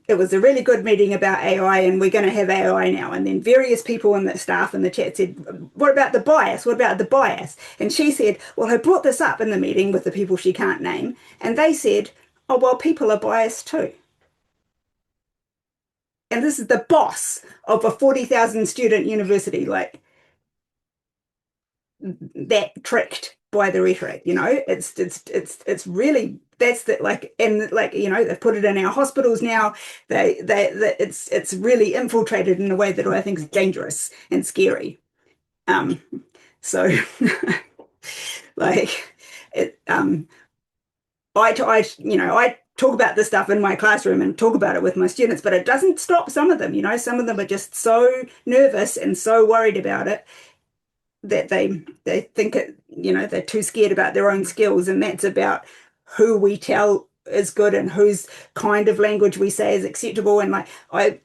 it was a really good meeting about AI, and we're going to have AI now. And then various people in the staff in the chat said, what about the bias? What about the bias? And she said, well, I brought this up in the meeting with the people she can't name, and they said, oh, well, people are biased too. And this is the boss of a 40,000 student university, like that tricked by the rhetoric, it's really, that's the, like, and like, they've put it in our hospitals now. It's really infiltrated in a way that I think is dangerous and scary. So like it, I talk about this stuff in my classroom and talk about it with my students, but it doesn't stop some of them. Some of them are just so nervous and so worried about it that they think it, they're too scared about their own skills, and that's about who we tell is good and whose kind of language we say is acceptable. And like I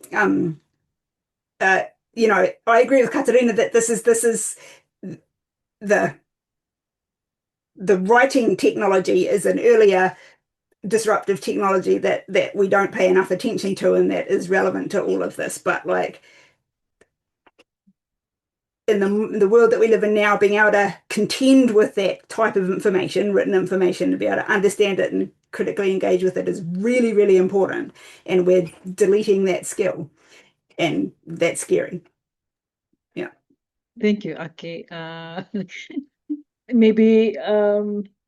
agree with Katarina that this is the writing technology is an earlier disruptive technology that we don't pay enough attention to, and that is relevant to all of this. But like in the world that we live in now, being able to contend with that type of information, written information, to be able to understand it and critically engage with it is really, really important. And we're deleting that skill, and that's scary. Yeah. Thank you, Aki. Maybe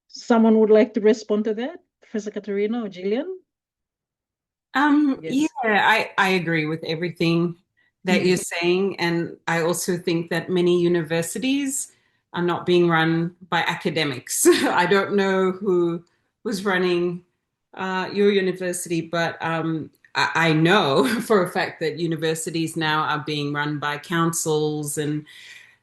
someone would like to respond to that, Professor Katarina or Gillian? Yes. Yeah, I agree with everything that you're saying. And I also think that many universities are not being run by academics. I don't know who was running your university, but I know for a fact that universities now are being run by councils and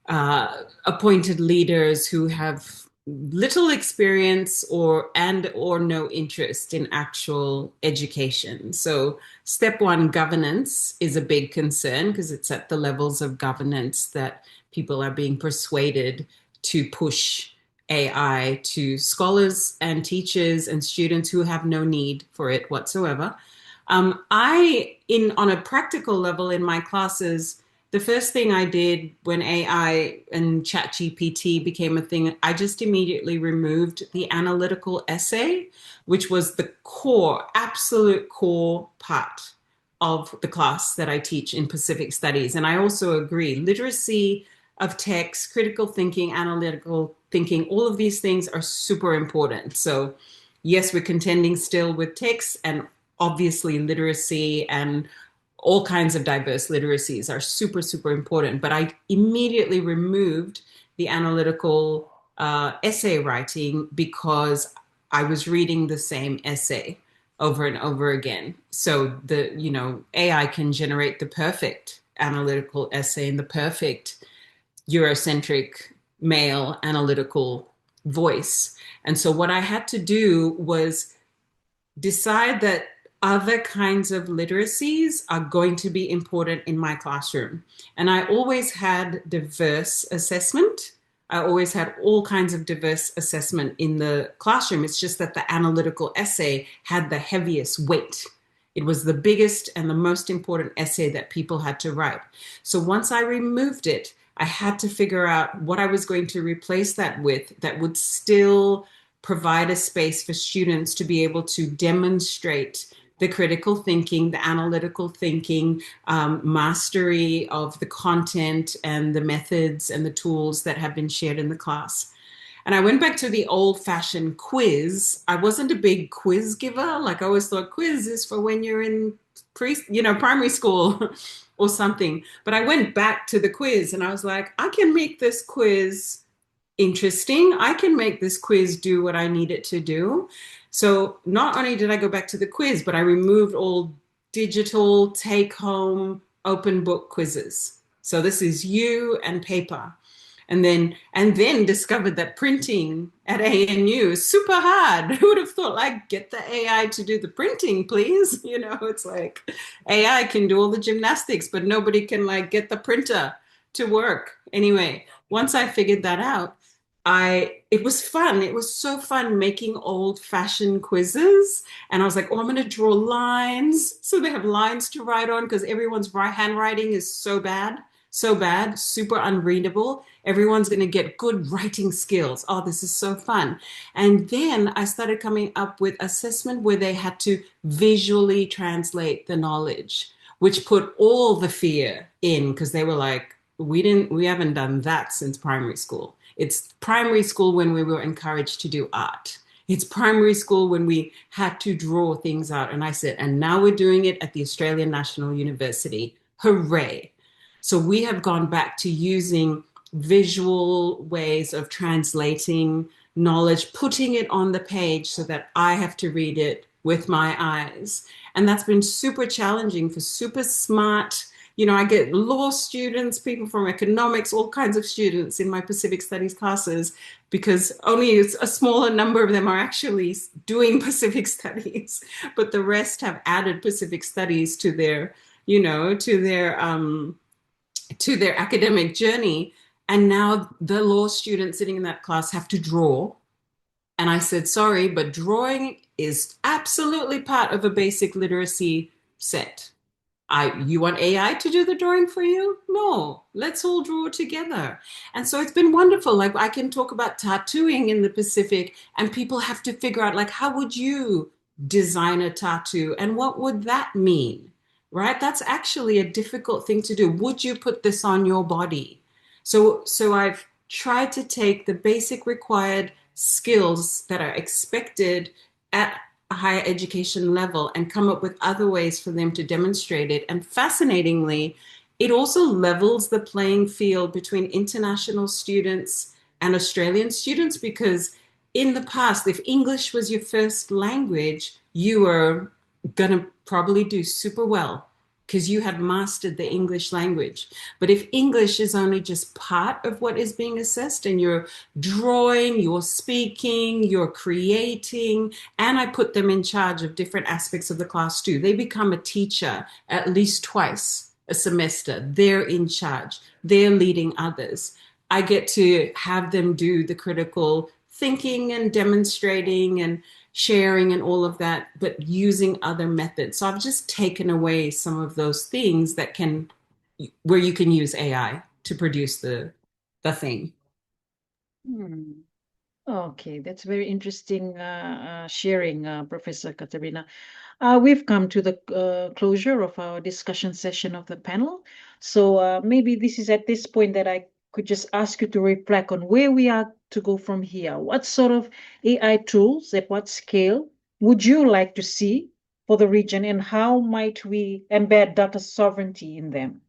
appointed leaders who have little experience or no interest in actual education. So step one, governance, is a big concern because it's at the levels of governance that people are being persuaded to push AI to scholars and teachers and students who have no need for it whatsoever. On a practical level in my classes, the first thing I did when AI and ChatGPT became a thing, I just immediately removed the analytical essay, which was the core, absolute core part of the class that I teach in Pacific Studies. And I also agree, literacy of text, critical thinking, analytical thinking, all of these things are super important. So yes, we're contending still with text, and obviously literacy and all kinds of diverse literacies are super, super important. But I immediately removed the analytical essay writing because I was reading the same essay over and over again. So AI can generate the perfect analytical essay and the perfect Eurocentric male analytical voice. And so what I had to do was decide that other kinds of literacies are going to be important in my classroom. And I always had diverse assessment. I always had all kinds of diverse assessment in the classroom. It's just that the analytical essay had the heaviest weight. It was the biggest and the most important essay that people had to write. So once I removed it, I had to figure out what I was going to replace that with that would still provide a space for students to be able to demonstrate the critical thinking, the analytical thinking, mastery of the content and the methods and the tools that have been shared in the class. And I went back to the old-fashioned quiz. I wasn't a big quiz giver. Like I always thought quiz is for when you're in primary school or something. But I went back to the quiz and I was like, I can make this quiz interesting. I can make this quiz do what I need it to do. So not only did I go back to the quiz, but I removed all digital take-home open book quizzes. So this is you and paper. And then discovered that printing at ANU is super hard. Who would have thought, like, get the AI to do the printing, please? It's like AI can do all the gymnastics, but nobody can like get the printer to work. Anyway, once I figured that out, it was fun. It was so fun making old-fashioned quizzes. And I was like, oh, I'm going to draw lines. So they have lines to write on because everyone's handwriting is so bad, super unreadable. Everyone's going to get good writing skills. Oh, this is so fun. And then I started coming up with assessment where they had to visually translate the knowledge, which put all the fear in because they were like, we haven't done that since primary school. It's primary school when we were encouraged to do art. It's primary school when we had to draw things out. And I said, and now we're doing it at the Australian National University. Hooray. So we have gone back to using visual ways of translating knowledge, putting it on the page so that I have to read it with my eyes. And that's been super challenging for super smart. I get law students, people from economics, all kinds of students in my Pacific Studies classes, because only a smaller number of them are actually doing Pacific Studies, but the rest have added Pacific Studies to their academic journey. And now the law students sitting in that class have to draw. And I said, sorry, but drawing is absolutely part of a basic literacy set. You want AI to do the drawing for you? No, let's all draw together. And so it's been wonderful. Like I can talk about tattooing in the Pacific and people have to figure out like, how would you design a tattoo and what would that mean? Right? That's actually a difficult thing to do. Would you put this on your body? So I've tried to take the basic required skills that are expected at a higher education level and come up with other ways for them to demonstrate it. And fascinatingly, it also levels the playing field between international students and Australian students, because in the past, if English was your first language, you were going to probably do super well because you had mastered the English language. But if English is only just part of what is being assessed, and you're drawing, you're speaking, you're creating, and I put them in charge of different aspects of the class too. They become a teacher at least twice a semester. They're in charge. They're leading others. I get to have them do the critical thinking and demonstrating and sharing and all of that, but using other methods. So I've just taken away some of those things that can, where you can use AI to produce the thing. Okay, that's very interesting sharing, Professor Katerina. We've come to the closure of our discussion session of the panel. So maybe this is at this point that I could just ask you to reflect on where we are to go from here. What sort of AI tools, at what scale, would you like to see for the region, and how might we embed data sovereignty in them?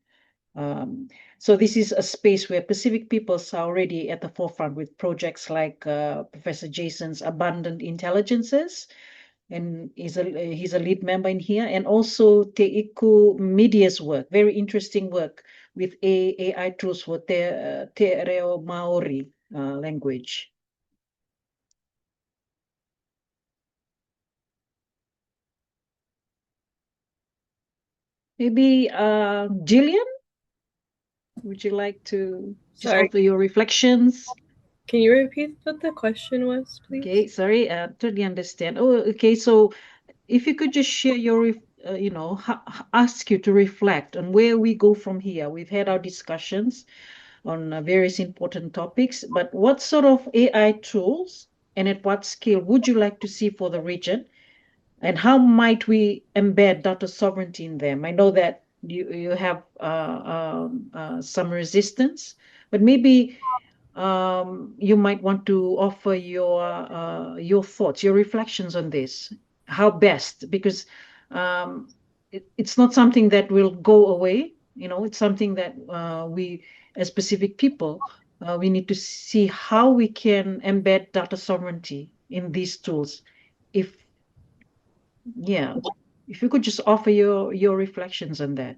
So this is a space where Pacific peoples are already at the forefront with projects like Professor Jason's Abundant Intelligences, and he's a lead member in here, and also Teiku Media's work, very interesting work with AI tools for Te Reo Maori language. Maybe Jillian, would you like to just offer your reflections? Can you repeat what the question was, please? Okay, sorry, totally understand. Oh, okay, so if you could just share your, ask you to reflect on where we go from here. We've had our discussions on various important topics, but what sort of AI tools and at what scale would you like to see for the region? And how might we embed data sovereignty in them? I know that you have some resistance, but maybe you might want to offer your thoughts, your reflections on this. How best? Because it's not something that will go away. It's something that we, as Pacific people, we need to see how we can embed data sovereignty in these tools. If you could just offer your reflections on that.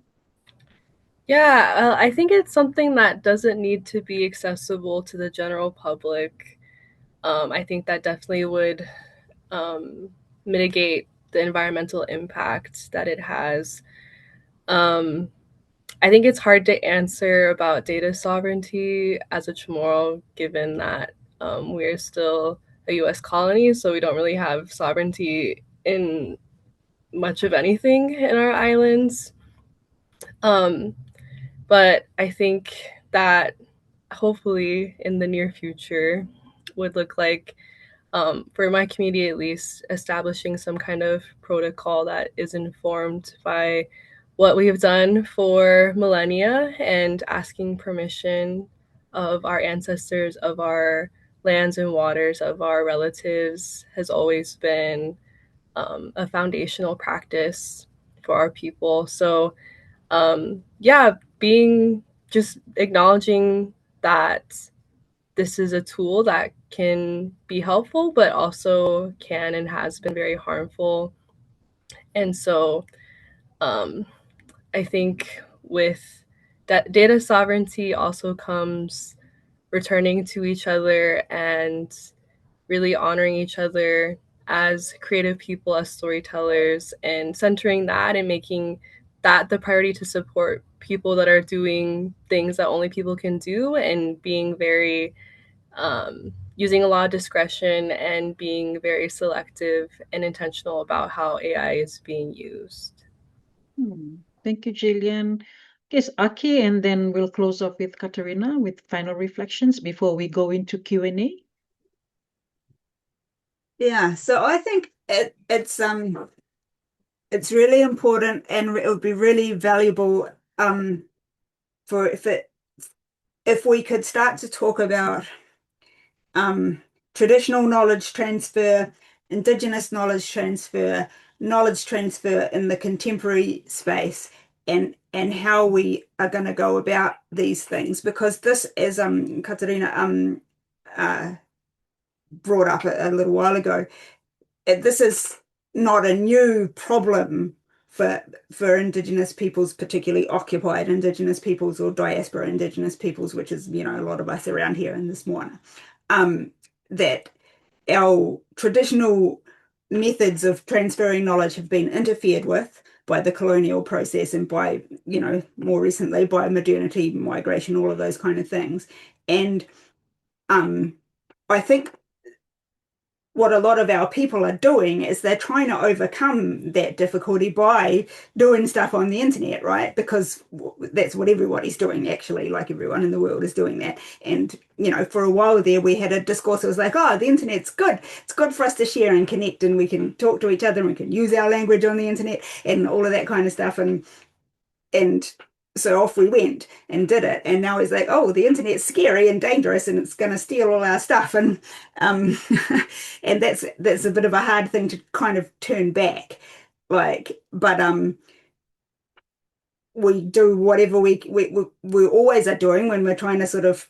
Yeah, I think it's something that doesn't need to be accessible to the general public. I think that definitely would mitigate the environmental impact that it has. I think it's hard to answer about data sovereignty as a Chamorro, given that we're still a U.S. colony, so we don't really have sovereignty in much of anything in our islands. But I think that hopefully in the near future would look like, for my community at least, establishing some kind of protocol that is informed by what we have done for millennia and asking permission of our ancestors, of our lands and waters, of our relatives has always been a foundational practice for our people. So being just acknowledging that this is a tool that can be helpful, but also can and has been very harmful. And so I think with that data sovereignty also comes returning to each other and really honoring each other as creative people, as storytellers, and centering that and making that the priority to support people that are doing things that only people can do, and being very using a lot of discretion and being very selective and intentional about how AI is being used. Thank you, Jillian. Yes, Aki, and then we'll close off with Katerina with final reflections before we go into Q&A. Yeah, so I think it's really important, and it would be really valuable for if we could start to talk about traditional knowledge transfer, Indigenous knowledge transfer in the contemporary space, and how we are going to go about these things, because this, as Katerina brought up a little while ago, this is not a new problem for Indigenous peoples, particularly occupied Indigenous peoples or diaspora Indigenous peoples, which is, you know, a lot of us around here in this morning, that our traditional methods of transferring knowledge have been interfered with by the colonial process and by, you know, more recently by modernity, migration, all of those kind of things. And I think what a lot of our people are doing is they're trying to overcome that difficulty by doing stuff on the internet, right? Because that's what everybody's doing, actually, like everyone in the world is doing that. And, you know, for a while there, we had a discourse that was like, oh, the internet's good. It's good for us to share and connect, and we can talk to each other and we can use our language on the internet and all of that kind of stuff. And so off we went and did it. And now it's like, oh, the internet's scary and dangerous and it's going to steal all our stuff. And and that's a bit of a hard thing to kind of turn back. Like, but we do whatever we always are doing when we're trying to sort of,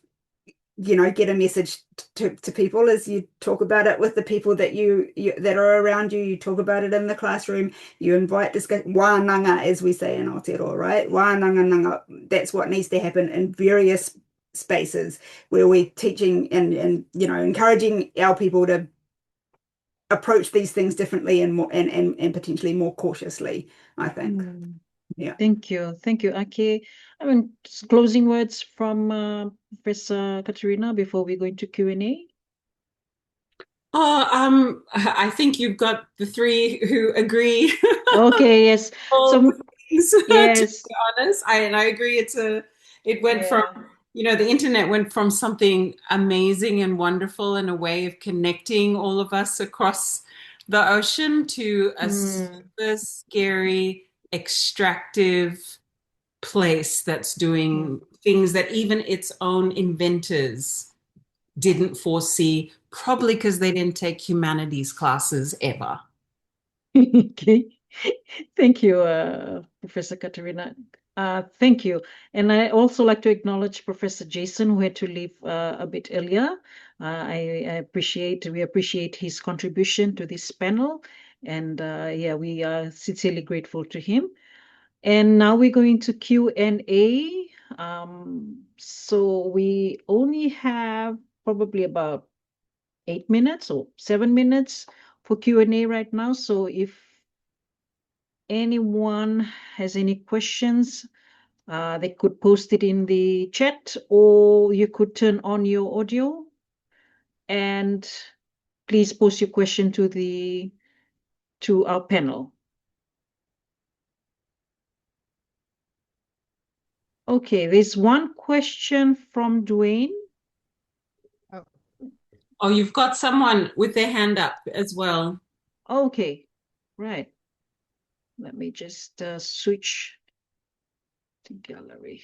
you know, get a message to people, is you talk about it with the people that you that are around you. You talk about it in the classroom. You invite discussion. Wānanga, as we say in Aotearoa, right? Wānanga. That's what needs to happen in various spaces where we're teaching and you know, encouraging our people to approach these things differently and more and potentially more cautiously, I think. Yeah. Thank you, Ake. I mean, closing words from Professor Katerina before we go into Q&A. Oh, I think you've got the three who agree. Okay, yes. So, yes. To be honest, I agree. It went from, you know, the internet went from something amazing and wonderful and a way of connecting all of us across the ocean to a super scary, extractive place that's doing things that even its own inventors didn't foresee, probably because they didn't take humanities classes ever. Okay. Thank you, Professor Katerina. Thank you. And I also like to acknowledge Professor Jason, who had to leave a bit earlier. We appreciate his contribution to this panel. And yeah, we are sincerely grateful to him. And now we're going to Q&A. So we only have probably about 8 minutes or 7 minutes for Q&A right now. So if anyone has any questions, they could post it in the chat, or you could turn on your audio and please post your question to our panel. Okay, there's one question from Dwayne. Oh, you've got someone with their hand up as well. Okay, right. Let me just switch to gallery.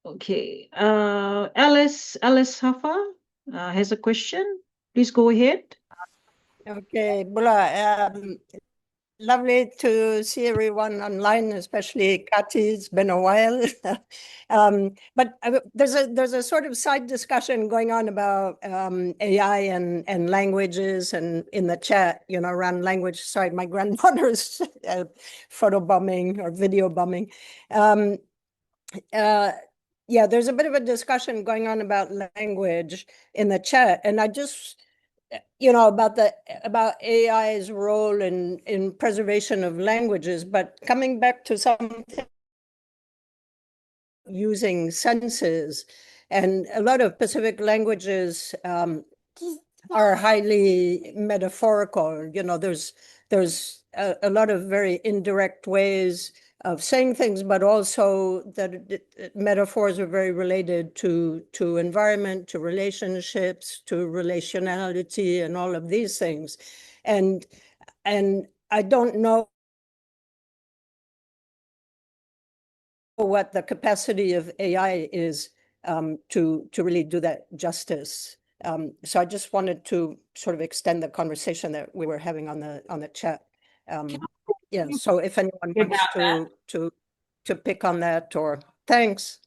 Okay, Alice Hafa has a question. Please go ahead. Okay, Bula, lovely to see everyone online, especially Kati. It's been a while. But there's a sort of side discussion going on about AI and languages, and in the chat, you know, around language. Sorry, my granddaughter's photo bombing or video bombing. Yeah, there's a bit of a discussion going on about language in the chat, and I just, you know, about AI's role in preservation of languages, but coming back to something using senses, and a lot of Pacific languages are highly metaphorical. You know, there's a lot of very indirect ways of saying things, but also that metaphors are very related to environment, to relationships, to relationality, and all of these things. And I don't know what the capacity of AI is to really do that justice. So I just wanted to sort of extend the conversation that we were having on the chat. Yeah, so if anyone wants to pick on that, or thanks.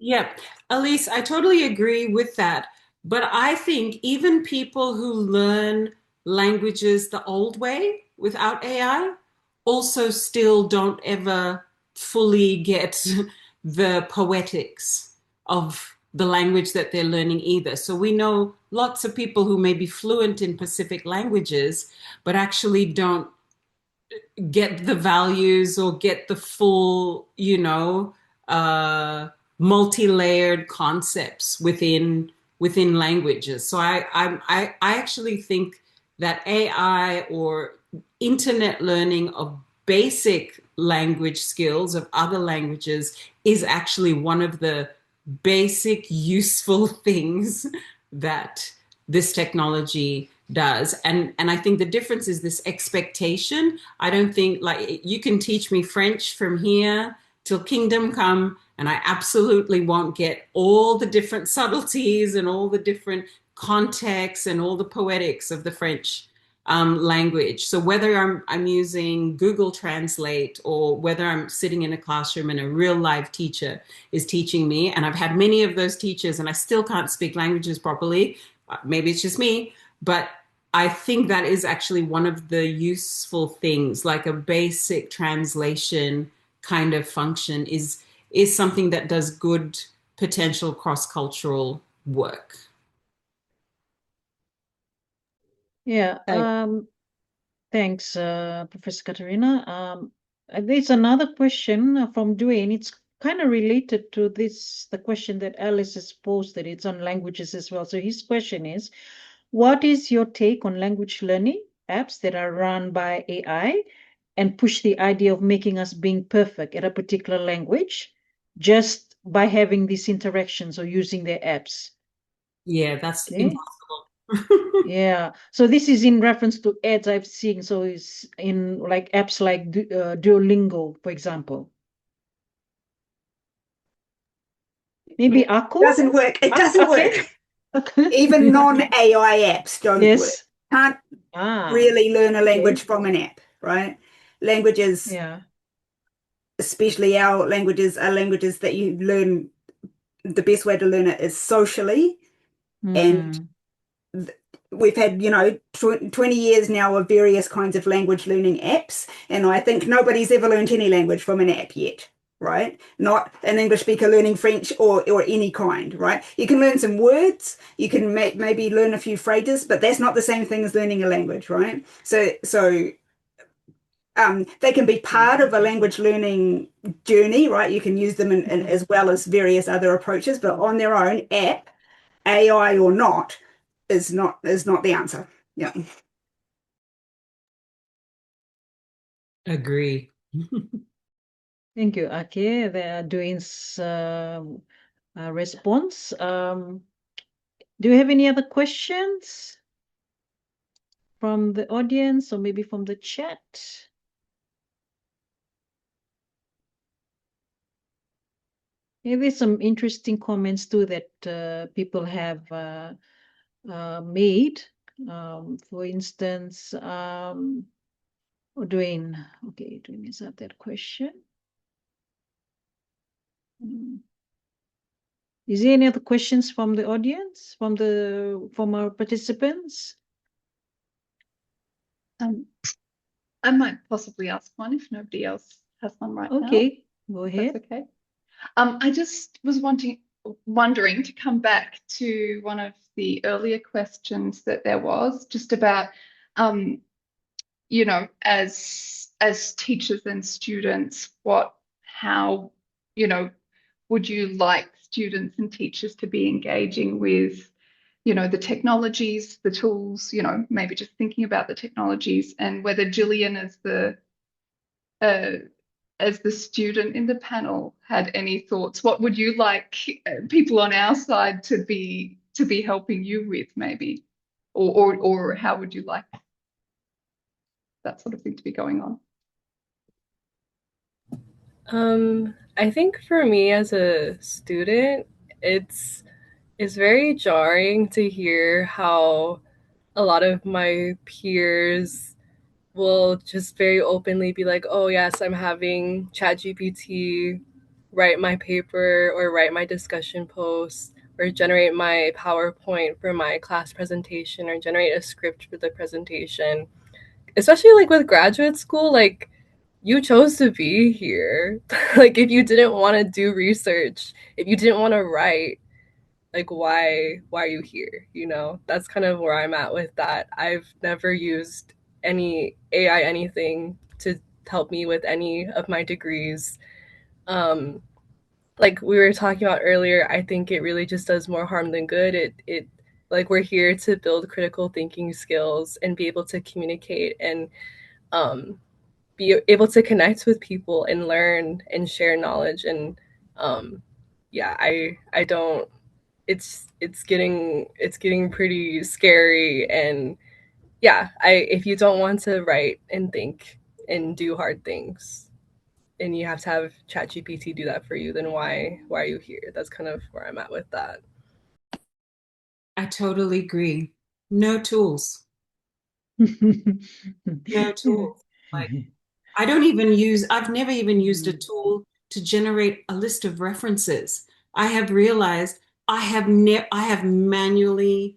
Yeah, Elise, I totally agree with that. But I think even people who learn languages the old way without AI also still don't ever fully get the poetics of the language that they're learning either. So we know lots of people who may be fluent in Pacific languages, but actually don't get the values or get the full, multi-layered concepts within languages. So I actually think that AI or internet learning of basic language skills of other languages is actually one of the basic useful things that this technology does. And I think the difference is this expectation. I don't think, like, you can teach me French from here till kingdom come, and I absolutely won't get all the different subtleties and all the different contexts and all the poetics of the French language. So whether I'm using Google Translate or whether I'm sitting in a classroom and a real live teacher is teaching me, and I've had many of those teachers and I still can't speak languages properly, maybe it's just me, but I think that is actually one of the useful things, like a basic translation kind of function is something that does good potential cross-cultural work. Yeah, thanks, Professor Katarina. There's another question from Dwayne. It's kind of related to the question that Alice has posted. It's on languages as well. So his question is, what is your take on language learning apps that are run by AI and push the idea of making us being perfect at a particular language just by having these interactions or using their apps? Yeah, that's Okay. impossible. Yeah. So this is in reference to ads I've seen. So it's in like apps like Duolingo, for example. Maybe Ako? It doesn't work. It doesn't work. Even non-AI apps don't work. Can't really learn a language from an app, right? Languages, yeah, especially our languages, are languages that you learn. The best way to learn it is socially. And we've had, 20 years now of various kinds of language learning apps. And I think nobody's ever learned any language from an app yet, right? Not an English speaker learning French or any kind, right? You can learn some words, you can maybe learn a few phrases, but that's not the same thing as learning a language, right? So they can be part of a language learning journey, right? You can use them as well as various other approaches, but on their own, app, AI or not, is not the answer. Yeah. Agree. Thank you, Ake. They are doing response. Do you have any other questions from the audience or maybe from the chat? Yeah, there's some interesting comments too that people have made. For instance, Dwayne. Okay, Dwayne is at that question. Is there any other questions from the audience, from our participants? I might possibly ask one if nobody else has one right now. Okay, go ahead. That's okay. I just was wondering to come back to one of the earlier questions that there was just about, as teachers and students, how, would you like students and teachers to be engaging with, the technologies, the tools, maybe just thinking about the technologies, and whether Gillian as the student in the panel had any thoughts. What would you like people on our side to be helping you with, maybe, or how would you like that sort of thing to be going on? I think for me as a student, it's very jarring to hear how a lot of my peers will just very openly be like, oh yes, I'm having ChatGPT write my paper or write my discussion post or generate my PowerPoint for my class presentation or generate a script for the presentation. Especially like with graduate school, like you chose to be here. Like, if you didn't want to do research, if you didn't want to write, like, why are you here? You know, that's kind of where I'm at with that. I've never used any AI anything to help me with any of my degrees. Like we were talking about earlier, I think it really just does more harm than good. It like, we're here to build critical thinking skills and be able to communicate and be able to connect with people and learn and share knowledge. And yeah, I don't. It's getting pretty scary. And yeah, if you don't want to write and think and do hard things, and you have to have ChatGPT do that for you, then why are you here? That's kind of where I'm at with that. I totally agree. No tools. No tools. Like, I've never even used a tool to generate a list of references. I have realized I have manually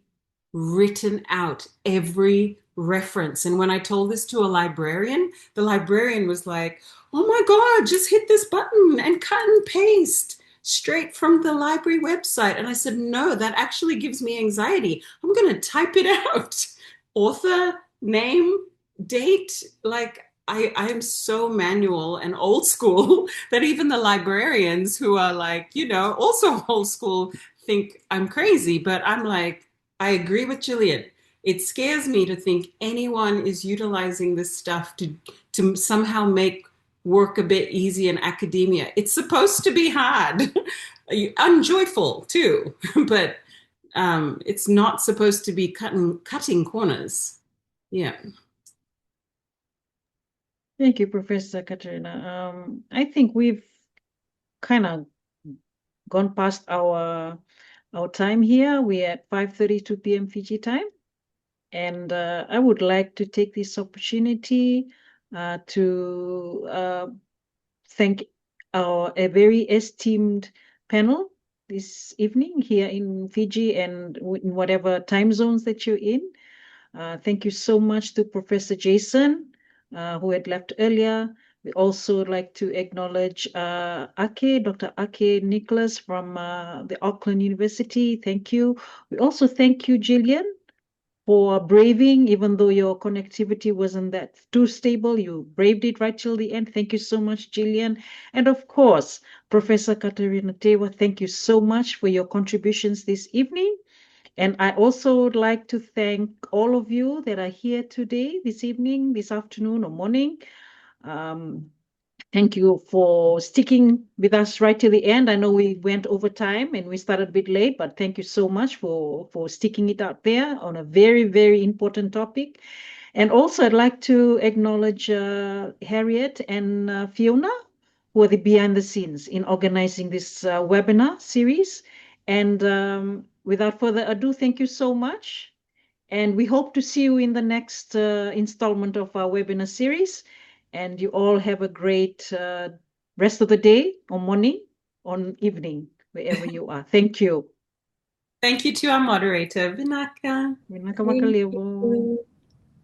written out every reference. And when I told this to a librarian, the librarian was like, "Oh my God, just hit this button and cut and paste straight from the library website." And I said, "No, that actually gives me anxiety. I'm going to type it out. Author, name, date." Like, I am so manual and old school that even the librarians who are like, also old school think I'm crazy. But I'm like, I agree with Jillian. It scares me to think anyone is utilizing this stuff to somehow make work a bit easy in academia. It's supposed to be hard, unjoyful too, but it's not supposed to be cutting corners. Yeah. Thank you, Professor Katerina. I think we've kind of gone past our time here. We're at 5:32 p.m. Fiji time. And I would like to take this opportunity to thank a very esteemed panel this evening here in Fiji and in whatever time zones that you're in. Thank you so much to Professor Jason, who had left earlier. We also like to acknowledge Dr. Ake Nicholas from the Auckland University. Thank you. We also thank you, Jillian, for braving, even though your connectivity wasn't that too stable. You braved it right till the end. Thank you so much, Jillian. And of course, Professor Katerina Tewa, thank you so much for your contributions this evening. And I also would like to thank all of you that are here today, this evening, this afternoon, or morning. Thank you for sticking with us right till the end. I know we went over time and we started a bit late, but thank you so much for sticking it out there on a very, very important topic. And also, I'd like to acknowledge Harriet and Fiona, who are the behind the scenes in organizing this webinar series. And without further ado, thank you so much. And we hope to see you in the next installment of our webinar series. And you all have a great rest of the day, or morning, or evening, wherever you are. Thank you. Thank you to our moderator, Vinaka. Vinaka Makalebo.